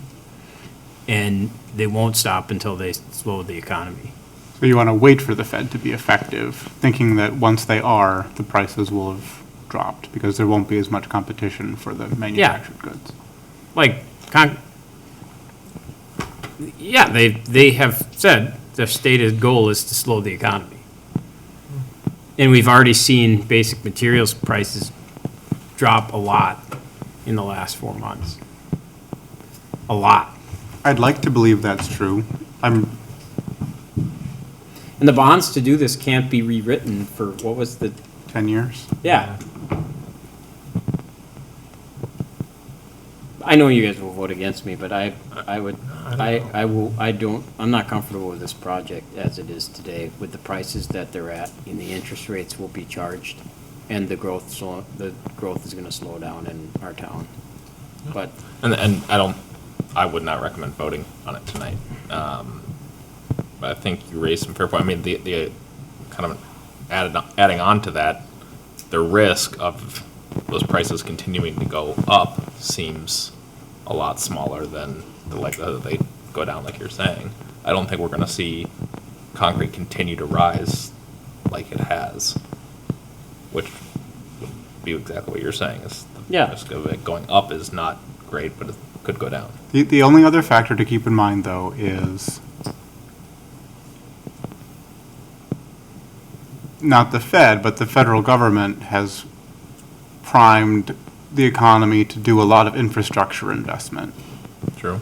and they won't stop until they slow the economy. So you want to wait for the Fed to be effective, thinking that once they are, the prices will have dropped because there won't be as much competition for the manufactured goods. Like, they have said their stated goal is to slow the economy. And we've already seen basic materials prices drop a lot in the last 4 months. A lot. I'd like to believe that's true. And the bonds to do this can't be rewritten for, what was the? 10 years? Yeah. I know you guys will vote against me, but I'm not comfortable with this project as it is today, with the prices that they're at, and the interest rates will be charged, and the growth is gonna slow down in our town. But. And I would not recommend voting on it tonight. But I think you raised some fair point. I mean, the kind of adding on to that, the risk of those prices continuing to go up seems a lot smaller than the likelihood that they go down, like you're saying. I don't think we're going to see concrete continue to rise like it has, which would be exactly what you're saying. Is the risk of it going up is not great, but it could go down. The only other factor to keep in mind, though, is not the Fed, but the federal government has primed the economy to do a lot of infrastructure investment, True.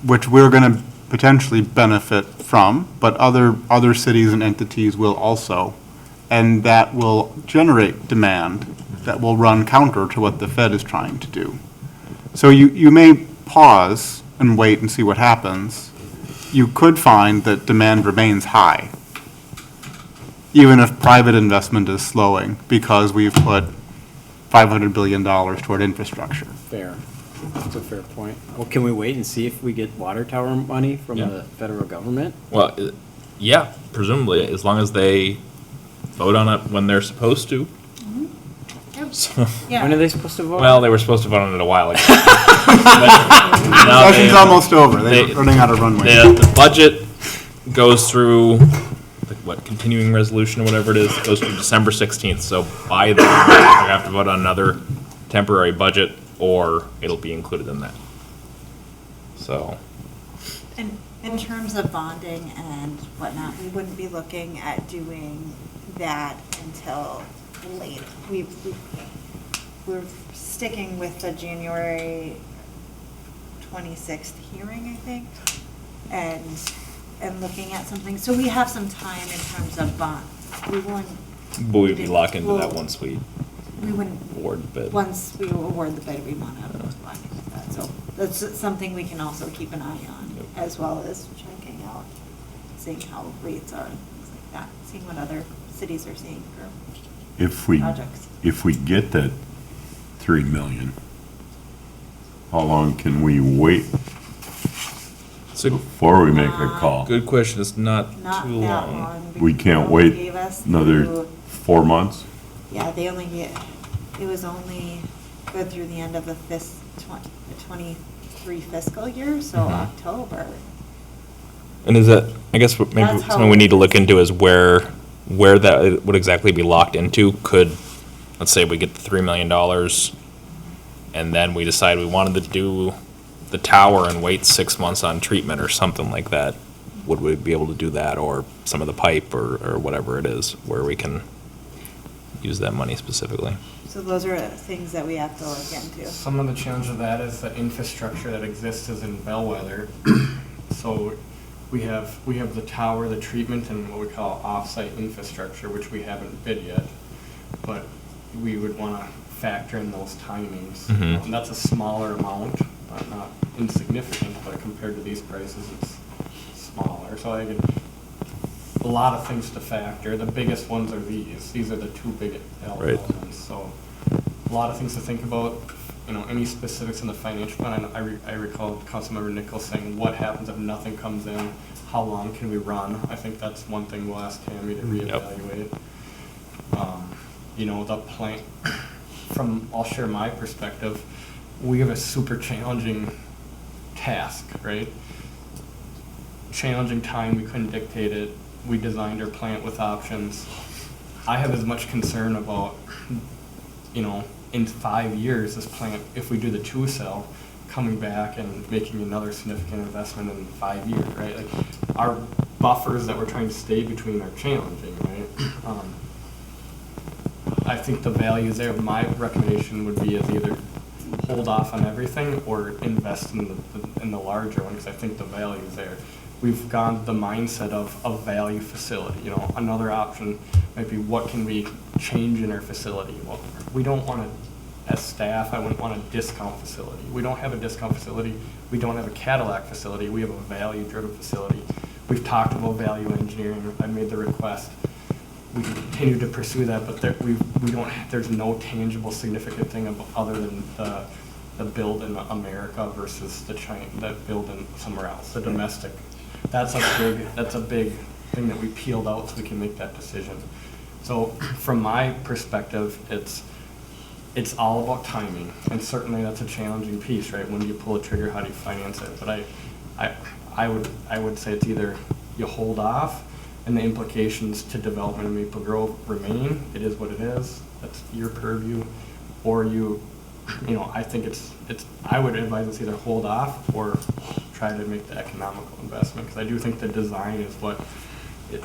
which we're going to potentially benefit from, but other cities and entities will also. And that will generate demand that will run counter to what the Fed is trying to do. So you may pause and wait and see what happens. You could find that demand remains high, even if private investment is slowing, because we've put $500 billion toward infrastructure. Fair. That's a fair point. Well, can we wait and see if we get water tower money from Yeah. the federal government? Well, yeah, presumably, as long as they vote on it when they're supposed to. So, When are they supposed to vote? well, they were supposed to vote on it a while ago. But now Session's almost over. They're running out of runway. The budget goes through, what, continuing resolution or whatever it is, goes through December 16th. So by then, you have to vote on another temporary budget, or it'll be included in that. So, And in terms of bonding and whatnot, we wouldn't be looking at doing that until late. We're sticking with the January 26th hearing, I think, and looking at something. So we have some time in terms of bond. We wouldn't. but we'd be locked into that once we We wouldn't. award the bid. Once we award the bid, we want to lock into that. So that's something we can also keep an eye on, as well as checking out, seeing how rates are and things like that, seeing what other cities are seeing for projects. If we get that 3 million, how long can we wait So, before we make a call? good question. It's not Not too that long. long. We can't They wait gave us another through- 4 months? Yeah, they only get, it was only good through the end of the 23 fiscal year, so Mhm. October. And is that, I guess what maybe That's how something we need to it look is. into is where that would exactly be locked into. Could, let's say we get the $3 million and then we decide we wanted to do the tower and wait 6 months on treatment or something like that. Would we be able to do that, or some of the pipe or whatever it is where we can use that money specifically? So those are things that we have to look into. Some of the challenge of that is the infrastructure that exists is in Bellwether. So we have the tower, the treatment, and what we call off-site infrastructure, which we haven't bid yet. But we would want to factor in those timings. Mhm. And that's a smaller amount, but not insignificant, but compared to these prices, it's smaller. So I think a lot of things to factor. The biggest ones are these. These are the two big Right. elements. So a lot of things to think about. Any specifics in the financial plan. I recall Councilmember Nichols saying, what happens if nothing comes in? How long can we run? I think that's one thing we'll ask Tammy to reevaluate. The plan, I'll share my perspective. We have a super challenging task, right? Challenging time, we couldn't dictate it. We designed our plant with options. I have as much concern about, in 5 years, this plant, if we do the 2-cell, coming back and making another significant investment in 5 years, right? Like, our buffers that we're trying to stay between are challenging, right? I think the values there, my recommendation would be is either hold off on everything or invest in the larger one, because I think the value is there. We've gone the mindset of a value facility. Another option might be, what can we change in our facility? Well, we don't want to, as staff, I wouldn't want a discount facility. We don't have a discount facility. We don't have a Cadillac facility. We have a value-driven facility. We've talked about value engineering. I made the request. We continue to pursue that, but there's no tangible significant thing other than the build in America versus that build in somewhere else, the domestic. That's a big thing that we peeled out so we can make that decision. So from my perspective, it's all about timing, and certainly that's a challenging piece, right? When do you pull the trigger? How do you finance it? But I would say it's either you hold off, and the implications to development of Maple Grove remain. It is what it is. That's your purview, or I think I would advise us either hold off or try to make the economical investment, because I do think the design is what it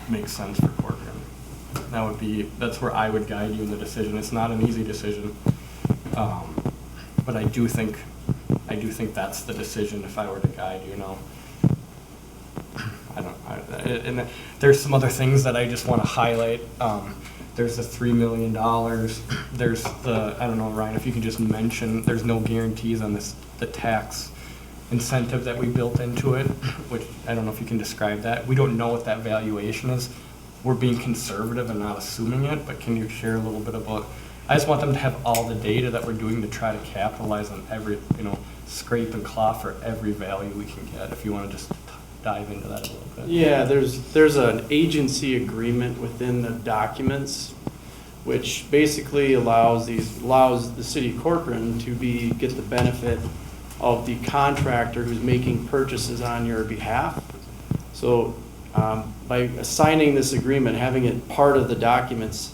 makes sense for Corcoran. That's where I would guide you in the decision. It's not an easy decision. But I do think that's the decision if I were to guide you, and there's some other things that I just want to highlight. There's the $3 million. There's I don't know, Ryan, if you can just mention, there's no guarantees on the tax incentive that we built into it, which I don't know if you can describe that. We don't know what that valuation is. We're being conservative and not assuming it, but can you share a little bit about, I just want them to have all the data that we're doing to try to capitalize on every, scrape and claw for every value we can get, if you want to just dive into that a little bit. Yeah, there's an agency agreement within the documents, which basically allows the city of Corcoran to get the benefit of the contractor who's making purchases on your behalf. So by assigning this agreement, having it part of the documents,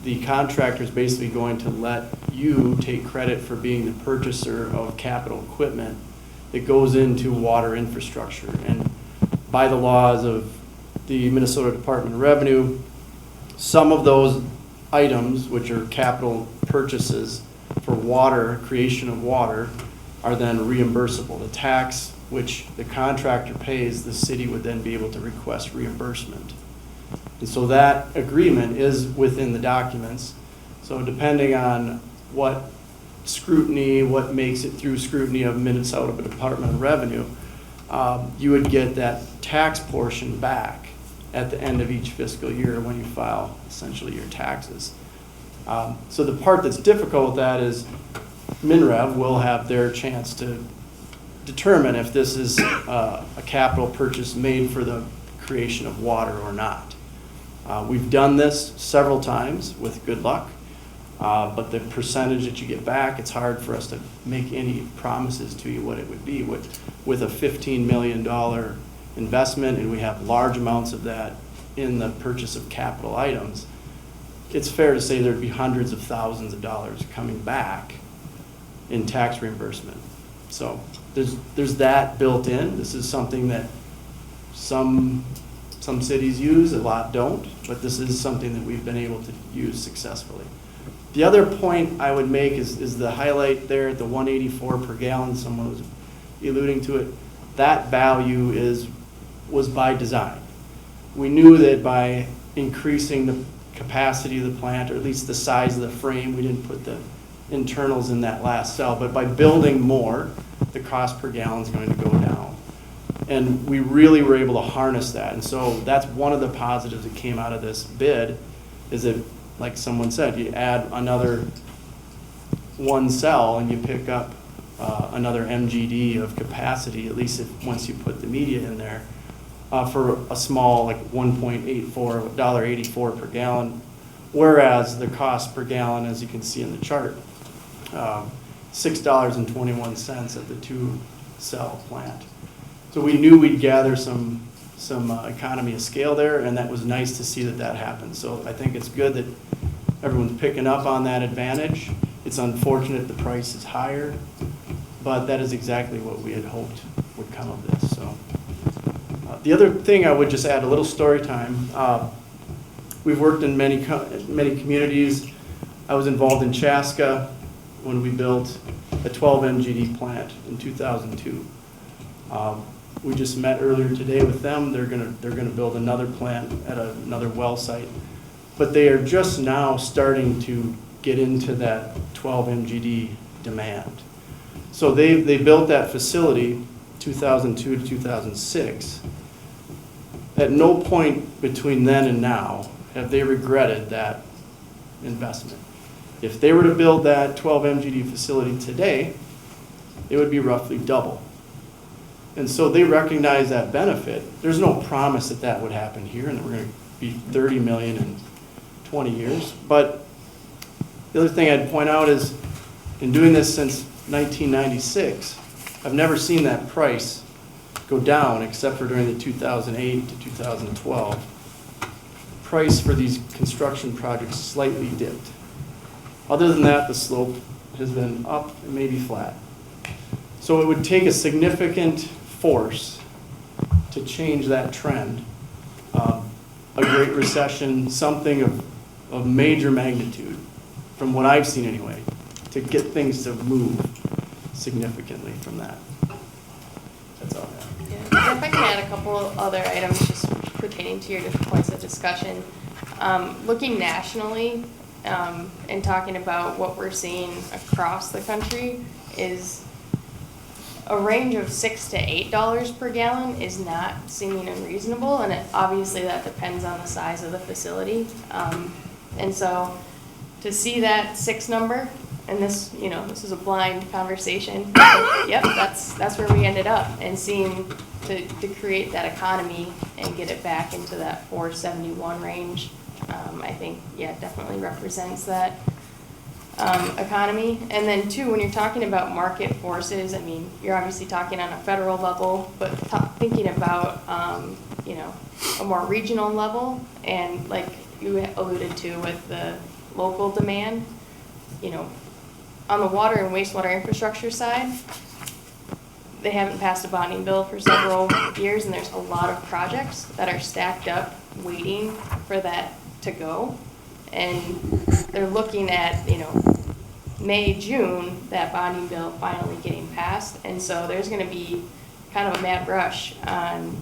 the contractor is basically going to let you take credit for being the purchaser of capital equipment that goes into water infrastructure. And by the laws of the Minnesota Department of Revenue, some of those items, which are capital purchases for water, creation of water, are then reimbursable. The tax which the contractor pays, the city would then be able to request reimbursement. And so that agreement is within the documents. So depending on what scrutiny, what makes it through scrutiny of Minnesota Department of Revenue, you would get that tax portion back at the end of each fiscal year when you file essentially your taxes. So the part that's difficult with that is MinRev will have their chance to determine if this is a capital purchase made for the creation of water or not. We've done this several times with good luck, but the percentage that you get back, it's hard for us to make any promises to you what it would be. With a $15 million investment, and we have large amounts of that in the purchase of capital items, it's fair to say there'd be hundreds of thousands of dollars coming back in tax reimbursement. So there's that built in. This is something that some cities use, a lot don't, but this is something that we've been able to use successfully. The other point I would make is the highlight there at the 184 per gallon, someone was alluding to it. That value was by design. We knew that by increasing the capacity of the plant, or at least the size of the frame, we didn't put the internals in that last cell, but by building more, the cost per gallon is going to go down. And we really were able to harness that. And so that's one of the positives that came out of this bid, is that, like someone said, you add another one cell and you pick up another MGD of capacity, at least once you put the media in there, for a small, like $1.84 per gallon, whereas the cost per gallon, as you can see in the chart, $6.21 at the 2-cell plant. So we knew we'd gather some economy of scale there, and that was nice to see that happened. So I think it's good that everyone's picking up on that advantage. It's unfortunate the price is higher, but that is exactly what we had hoped would come of this. So the other thing I would just add a little story time. We've worked in many communities. I was involved in Chaska when we built a 12 MGD plant in 2002. We just met earlier today with them. They're gonna build another plant at another well site, but they are just now starting to get into that 12 MGD demand. So they built that facility 2002 to 2006. At no point between then and now have they regretted that investment. If they were to build that 12 MGD facility today, it would be roughly double. And so they recognize that benefit. There's no promise that would happen here and that we're going to be 30 million in 20 years. But the other thing I'd point out is, in doing this since 1996, I've never seen that price go down except for during the 2008 to 2012. Price for these construction projects slightly dipped. Other than that, the slope has been up and maybe flat. So it would take a significant force to change that trend. a Great Recession, something of major magnitude, from what I've seen anyway, to get things to move significantly from that. That's all I have. Yeah, if I can add a couple other items just pertaining to your different points of discussion. Looking nationally, and talking about what we're seeing across the country is a range of $6 to $8 per gallon is not seeming unreasonable, and obviously that depends on the size of the facility. And so to see that 6 number, and this, this is a blind conversation, but yep, that's where we ended up, and seeing to create that economy and get it back into that 471 range, I think, definitely represents that economy. And then two, when you're talking about market forces, I mean, you're obviously talking on a federal level, but thinking about, a more regional level, and like you alluded to with the local demand, on the water and wastewater infrastructure side, they haven't passed a bonding bill for several years, and there's a lot of projects that are stacked up waiting for that to go. And they're looking at, May, June, that bonding bill finally getting passed. And so there's going to be kind of a mad rush on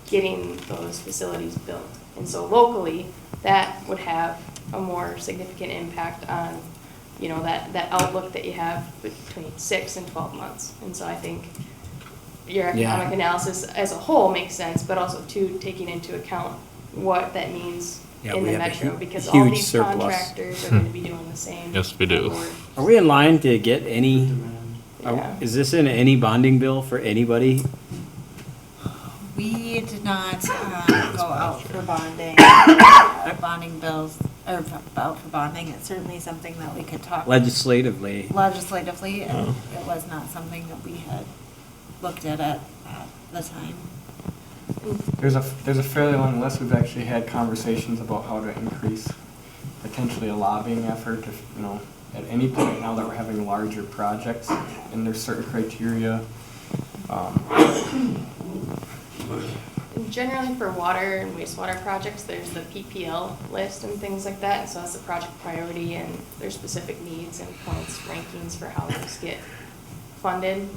getting those facilities built. And so locally, that would have a more significant impact on, that outlook that you have between 6 and 12 months. And so I think your economic analysis as a whole makes sense, but also too, taking into account what that means in the metro, because all these surplus. Contractors are going to be doing the same. Yes, we do. Are we in line to get any, Yeah. is this in any bonding bill for anybody? We did not go out for bonding, bonding bills, or out for bonding. It's certainly something that we could talk Legislatively? legislatively, and it was not something that we had looked at the time. There's a fairly long list. We've actually had conversations about how to increase potentially a lobbying effort if, at any point now that we're having larger projects, and there's certain criteria. Generally for water and wastewater projects, there's the PPL list and things like that, and so that's the project priority, and there's specific needs and points, rankings for how those get funded.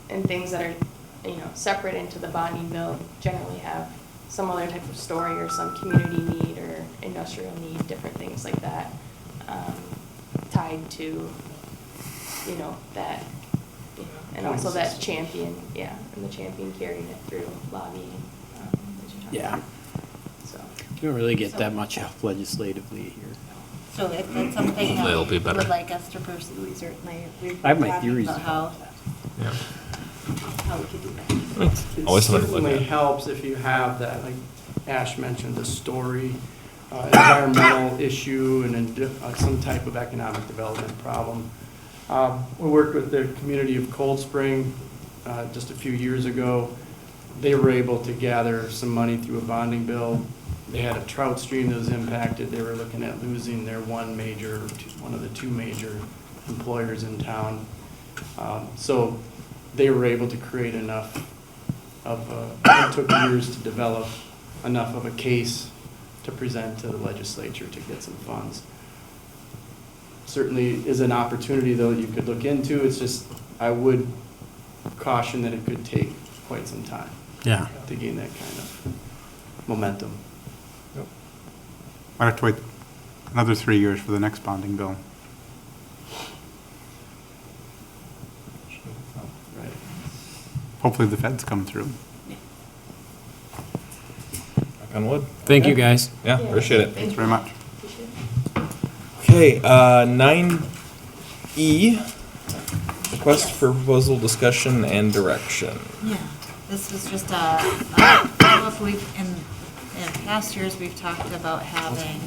And things that are, separate into the bonding bill generally have some other type of story or some community need or industrial need, different things like that, tied to, that, and also that champion, and the champion carrying it through lobbying, that you're talking about. So. You don't really get that much help legislatively here. So if that's something that They'll you be better. would like us to pursue, we certainly, we've I have been my talking theories about how Yeah. we could do that. It Always something to look certainly at. helps if you have that, like Ash mentioned, the story, environmental issue, and some type of economic development problem. We worked with the community of Cold Spring just a few years ago. They were able to gather some money through a bonding bill. They had a trout stream that was impacted. They were looking at losing their one of the two major employers in town. So they were able to create enough it took years to develop enough of a case to present to the legislature to get some funds. Certainly is an opportunity, though, that you could look into. It's just, I would caution that it could take quite some time. Yeah. To gain that kind of momentum. Might have to wait another 3 years for the next bonding bill. Right. Hopefully the feds come through. Knock on wood. Thank you, guys. Yeah, appreciate it. Thanks very much. Okay, 9E, request for proposal, discussion, and direction. Yeah, this was just follow-up. In past years, we've talked about having,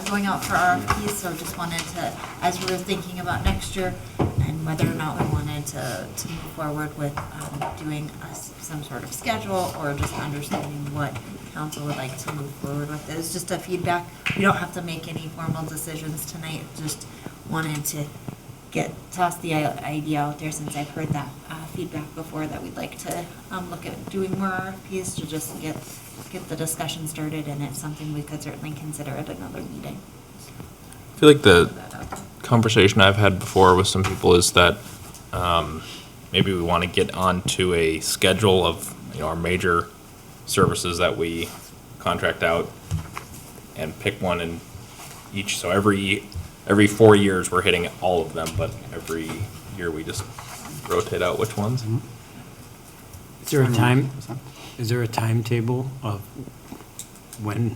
going out for RFPs, so just wanted to, as we were thinking about next year and whether or not we wanted to move forward with doing some sort of schedule or just understanding what council would like to move forward with. It's just a feedback. We don't have to make any formal decisions tonight, just wanted to toss the idea out there, since I've heard that feedback before, that we'd like to look at doing more RFPs to just get the discussion started, and it's something we could certainly consider at another meeting. I feel like the conversation I've had before with some people is that maybe we want to get onto a schedule of, our major services that we contract out and pick one in each. So every 4 years, we're hitting all of them, but every year we just rotate out which ones. Is there a timetable of when,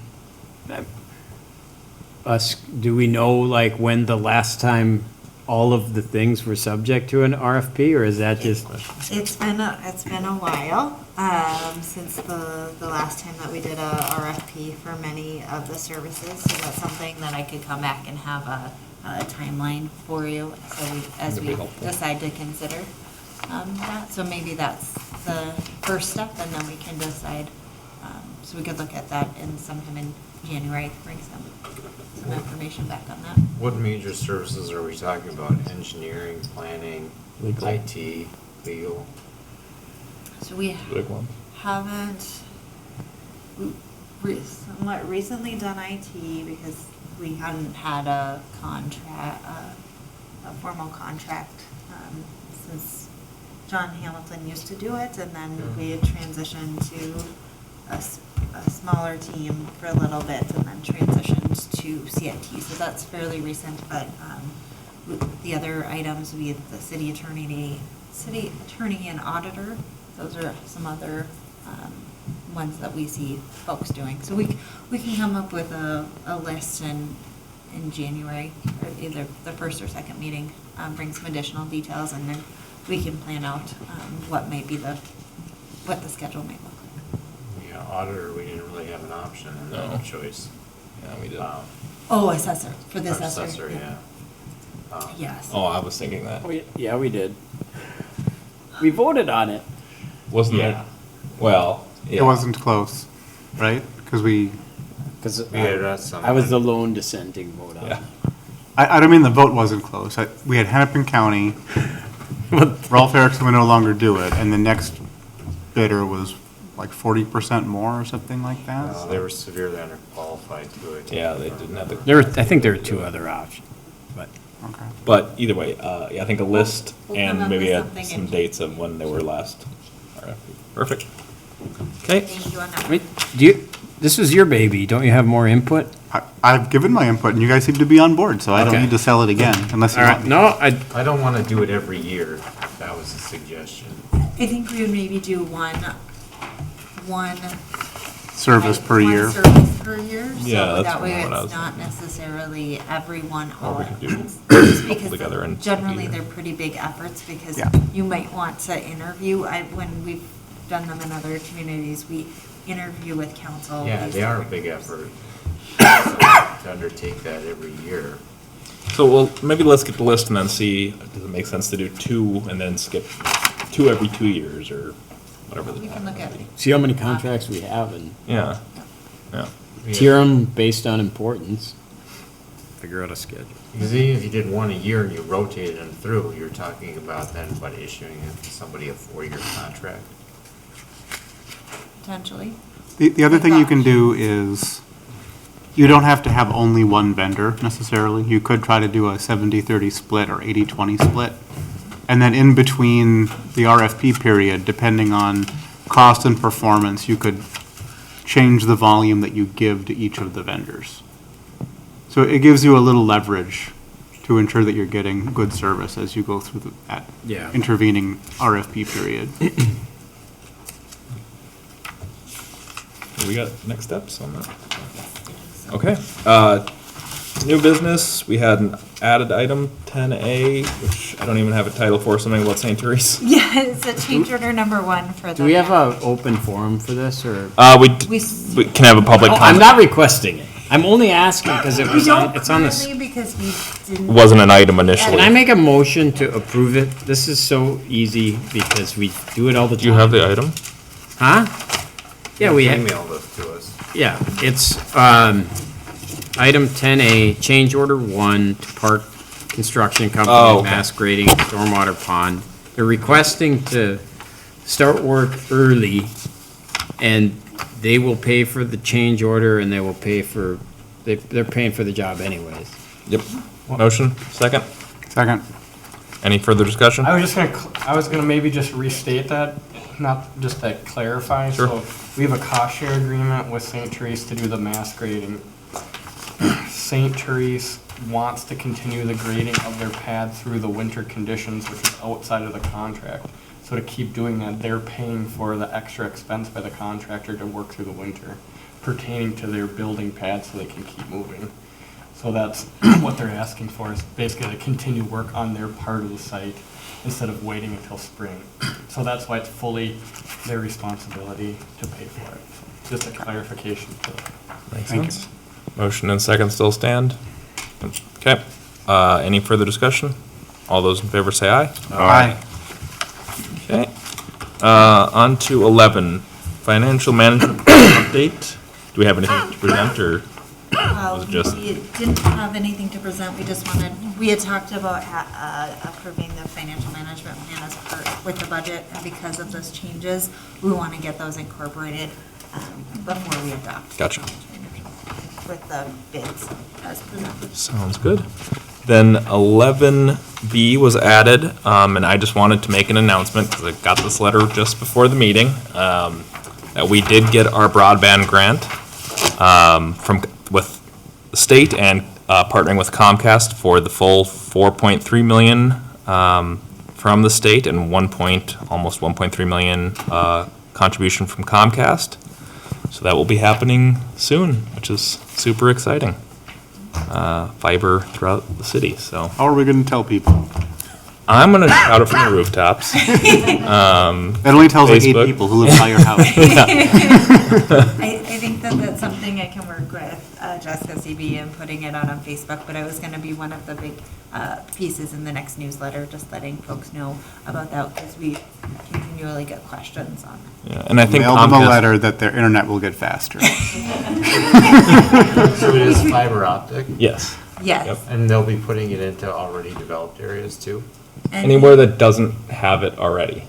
do we know like when the last time all of the things were subject to an RFP, or is that just? It's been a while, since the last time that we did a RFP for many of the services, so that's something that I could come back and have a timeline for you, as we decide to consider that. So maybe that's the first step, and then we can decide, so we could look at that sometime in January, bring some information back on that. What major services are we talking about? Engineering, planning, Legal. IT, legal? So we Big one. haven't somewhat recently done IT because we hadn't had a contract, a formal contract, since John Hamilton used to do it, and then we had transitioned to a smaller team for a little bit, and then transitioned to CIT. So that's fairly recent, but the other items, we had the city attorney and auditor. Those are some other ones that we see folks doing. So we can come up with a list in January, or either the first or second meeting, bring some additional details, and then we can plan out what the schedule may look like. Yeah, auditor, we didn't really have an option in No. that choice. Yeah, we did. Assessor, for the assessor. Assessor, yeah. Yes. Oh, I was thinking that. Yeah, we did. We voted on it. Wasn't Yeah. it? Well, It yeah. wasn't close, right? Because Because We had something. I was the lone dissenting vote on Yeah. it. I don't mean the vote wasn't close. We had Hennepin County, Ralph Erickson would no longer do it, and the next bidder was like 40% more or something like that. They were severely underqualified to it. Yeah, they didn't have the. I think there were two other options, but. Okay. But either way, yeah, I think a list We'll come and up maybe with add something some in- dates of when they were last RFP. Perfect. Okay. Thank you on that. Wait, this was your baby, don't you have more input? I've given my input, and you guys seem to be on board, so I don't Okay. need to sell it again, unless you All want right, me. no, I don't want to do it every year. That was a suggestion. I think we would maybe do one Service per year. One service per year, Yeah, so that's that way what I was it's not necessarily everyone Or all we at could do once. couple Because together and generally, either. they're pretty big efforts, because Yeah. you might want to interview, when we've done them in other communities, we interview with council. Yeah, based they on are a big reviews. effort to undertake that every year. So well, maybe let's get the list and then see, does it make sense to do two and then skip two every 2 years or whatever. We can look at, see how many contracts we have and Yeah, yeah. tier them based on importance. Figure out a schedule. Because even if you did one a year and you rotated them through, you're talking about then, issuing somebody a 4-year contract? potentially. The other thing you can do is, you don't have to have only one vendor necessarily. You could try to do a 70-30 split or 80-20 split. And then in between the RFP period, depending on cost and performance, you could change the volume that you give to each of the vendors. So it gives you a little leverage to ensure that you're getting good service as you go through that Yeah. intervening RFP period. We got next steps on that? Okay, new business, we had an added item, 10A, which I don't even have a title for, something about St. Therese. Yeah, it's a change order number 1 for the. Do we have a open forum for this, or? We can have a public Oh, I'm comment. not requesting it. I'm only asking because it was on, it's on this. Because we didn't. Wasn't an item initially. Can I make a motion to approve it? This is so easy because we do it all the time. Do you have the item? Huh? Yeah, we have. Email this to us. Yeah, it's, item 10A, change order 1 to Park construction Oh, company, okay. mass grading, stormwater pond. They're requesting to start work early, and they will pay for the change order, and they will pay for, they're paying for the job anyways. Yep. Motion, second. Second. Any further discussion? I was gonna maybe just restate that, not just to clarify. Sure. So we have a cost share agreement with St. Therese to do the mass grading. St. Therese wants to continue the grading of their pad through the winter conditions, which is outside of the contract. So to keep doing that, they're paying for the extra expense by the contractor to work through the winter pertaining to their building pad so they can keep moving. So that's what they're asking for, is basically to continue work on their part of the site instead of waiting until spring. So that's why it's fully their responsibility to pay for it. So just a clarification. Makes Thank you. sense. Motion and second still stand? Okay. Any further discussion? All those in favor say aye. Aye. Okay. On to 11, financial management update. Do we have anything to present, or was it just? We didn't have anything to present, we had talked about approving the financial management plan as part with the budget, and because of those changes, we want to get those incorporated before we adopt. Gotcha. With the bids as presented. Sounds good. Then 11B was added, and I just wanted to make an announcement, because I got this letter just before the meeting, that we did get our broadband grant with the state and partnering with Comcast for the full $4.3 million from the state and almost $1.3 million contribution from Comcast. So that will be happening soon, which is super exciting. Fiber throughout the city, so. How are we gonna tell people? I'm gonna shout it from the rooftops. It only tells like 8 Facebook. people who live by your house. I think that that's something I can work with Jessica CB and putting it out on Facebook, but I was gonna be one of the big pieces in the next newsletter, just letting folks know about that, because we continually get questions on it. Yeah, and I think Mail them a Comcast- letter that their internet will get faster. So it is fiber optic, Yes. Yes. Yep. and they'll be putting it into already developed areas too? And Anywhere that doesn't have it already.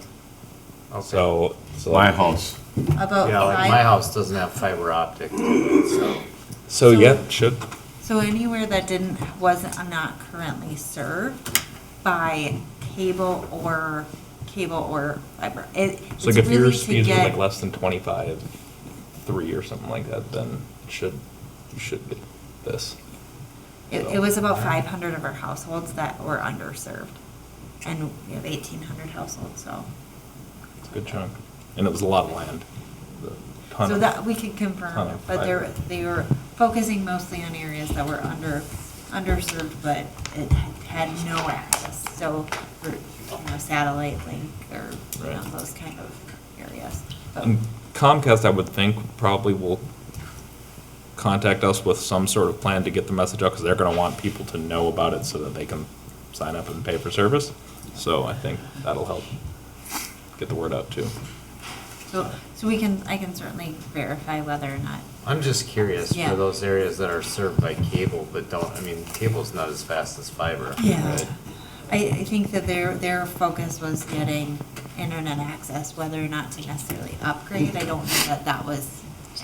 Okay. So. My house. About Yeah, like my five, house doesn't have fiber optic, so. So yeah, should. so anywhere that wasn't not currently served by cable or fiber. So like if your really to speeds are get- like less than 25.3 or something like that, then you should get this. It was about 500 of our households that were underserved. And we have 1,800 households, so. It's a good chunk. And it was a lot of land. So that, we could ton confirm, of but fiber. they were focusing mostly on areas that were underserved, but it had no access. So, for, satellite link or, Right. those kind of areas. So- And Comcast, I would think, probably will contact us with some sort of plan to get the message out, because they're gonna want people to know about it so that they can sign up and pay for service. So I think that'll help get the word out too. So I can certainly verify whether or not. I'm just curious, Yeah. for those areas that are served by cable, but cable's not as fast as fiber. Yeah. right? I think that their focus was getting internet access, whether or not to necessarily upgrade. I don't know that that was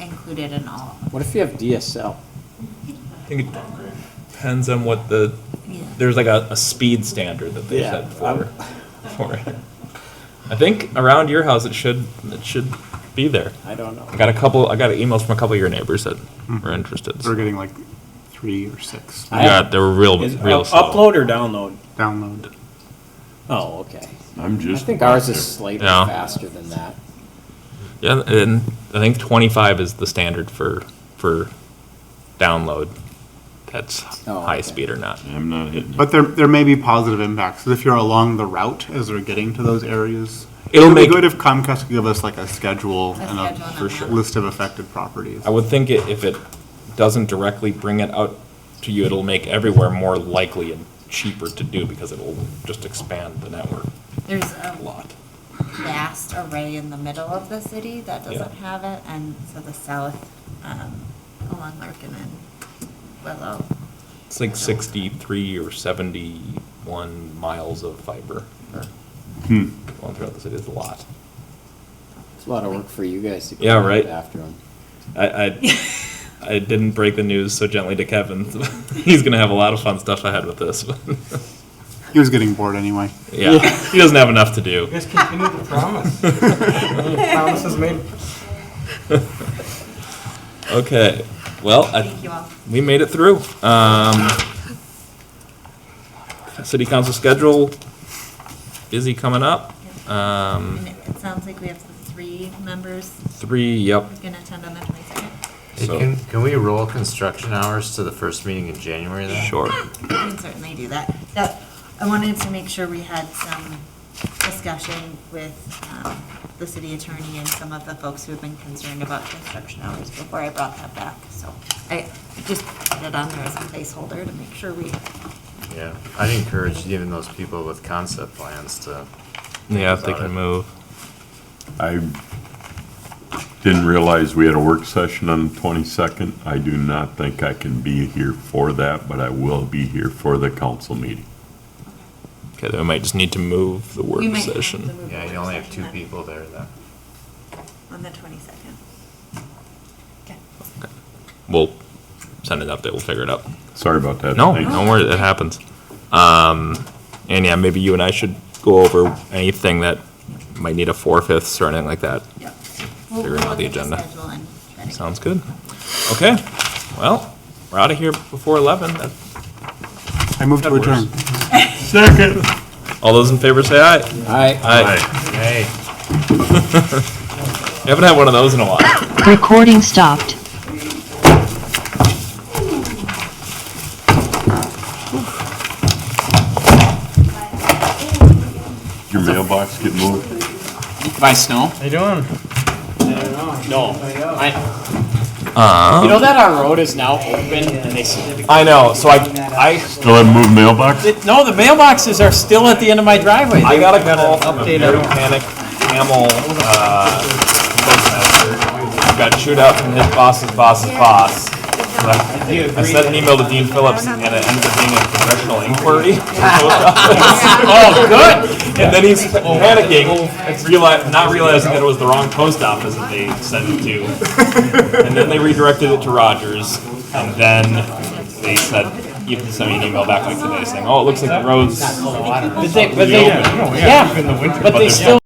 included in all. What if you have DSL? I think it depends on what Yeah. there's like a speed standard that they Yeah, set for it. I think around your house it should be there. I don't know. I got emails from a couple of your neighbors that were interested. We're getting like 3 or 6 Yeah, they were real slow. Upload or download? download. Oh, okay. I'm I just. think ours is slightly Yeah. faster than that. Yeah, and I think 25 is the standard for download. That's Oh, high okay. speed or not. I'm not hitting it. But there may be positive impacts, 'cause if you're along the route as they're getting to those areas. It'll It'd be make- good if Comcast could give us like a schedule A and schedule and a a map. list of affected properties. I would think if it doesn't directly bring it out to you, it'll make everywhere more likely and cheaper to do, because it'll just expand the network There's a lot. vast array in the middle of the city that doesn't Yeah. have it, and so the south, along Larkin and Willow, It's like 63 or 71 miles of fiber. Going throughout the city, it's a lot. It's a lot of work for you guys to Yeah, clean up right. after them. I didn't break the news so gently to Kevin. He's gonna have a lot of fun stuff ahead with this. He was getting bored anyway. Yeah, he doesn't have enough to do. You guys continue the promise. Promises made. Okay, well, Thank you all. we made it through. City council schedule, busy coming up. And it sounds like we have the 3 members 3, yep. who can attend on the 22nd. Hey, So- can we roll construction hours to the first meeting in January then? Sure. We can certainly do that. I wanted to make sure we had some discussion with the city attorney and some of the folks who have been concerned about construction hours before I brought that back. So I just put it on there as a placeholder to make sure we, Yeah, I'd encourage even those people with concept plans to. Yeah, if they about can it. move. I didn't realize we had a work session on the 22nd. I do not think I can be here for that, but I will be here for the council meeting. Okay, then we might just need to move the work we might have to session. move Yeah, the you work only have session 2 then people there then. on the 22nd. Okay. We'll send an update, we'll figure it out. Sorry about that. No, Thanks. don't worry, it happens. And yeah, maybe you and I should go over anything that might need a 4/5 or anything like that. Yep. Figuring out the look at agenda. schedule and try to- Sounds good. Okay, well, we're out of here before 11. I moved to That works. adjourn. Second. All those in favor say aye. Aye. Aye. Hey. We haven't had one of those in a while. Recording stopped. Your mailbox get moved? By snow? How you doing? No. You know that our road is now open and they. I know, so I Still haven't moved mailbox? No, the mailboxes are still at the end of my driveway. got a call from a very panicked Camel, postmaster, who got chewed out from his boss's boss's boss. So I sent an email to Dean Phillips and it ended up being a congressional inquiry. Oh, good. And then he's panicking, not realizing that it was the wrong post office that they sent it to. And then they redirected it to Rogers, and then they said, you can send me an email back like today saying, oh, it looks like the road's But they, yeah, but they still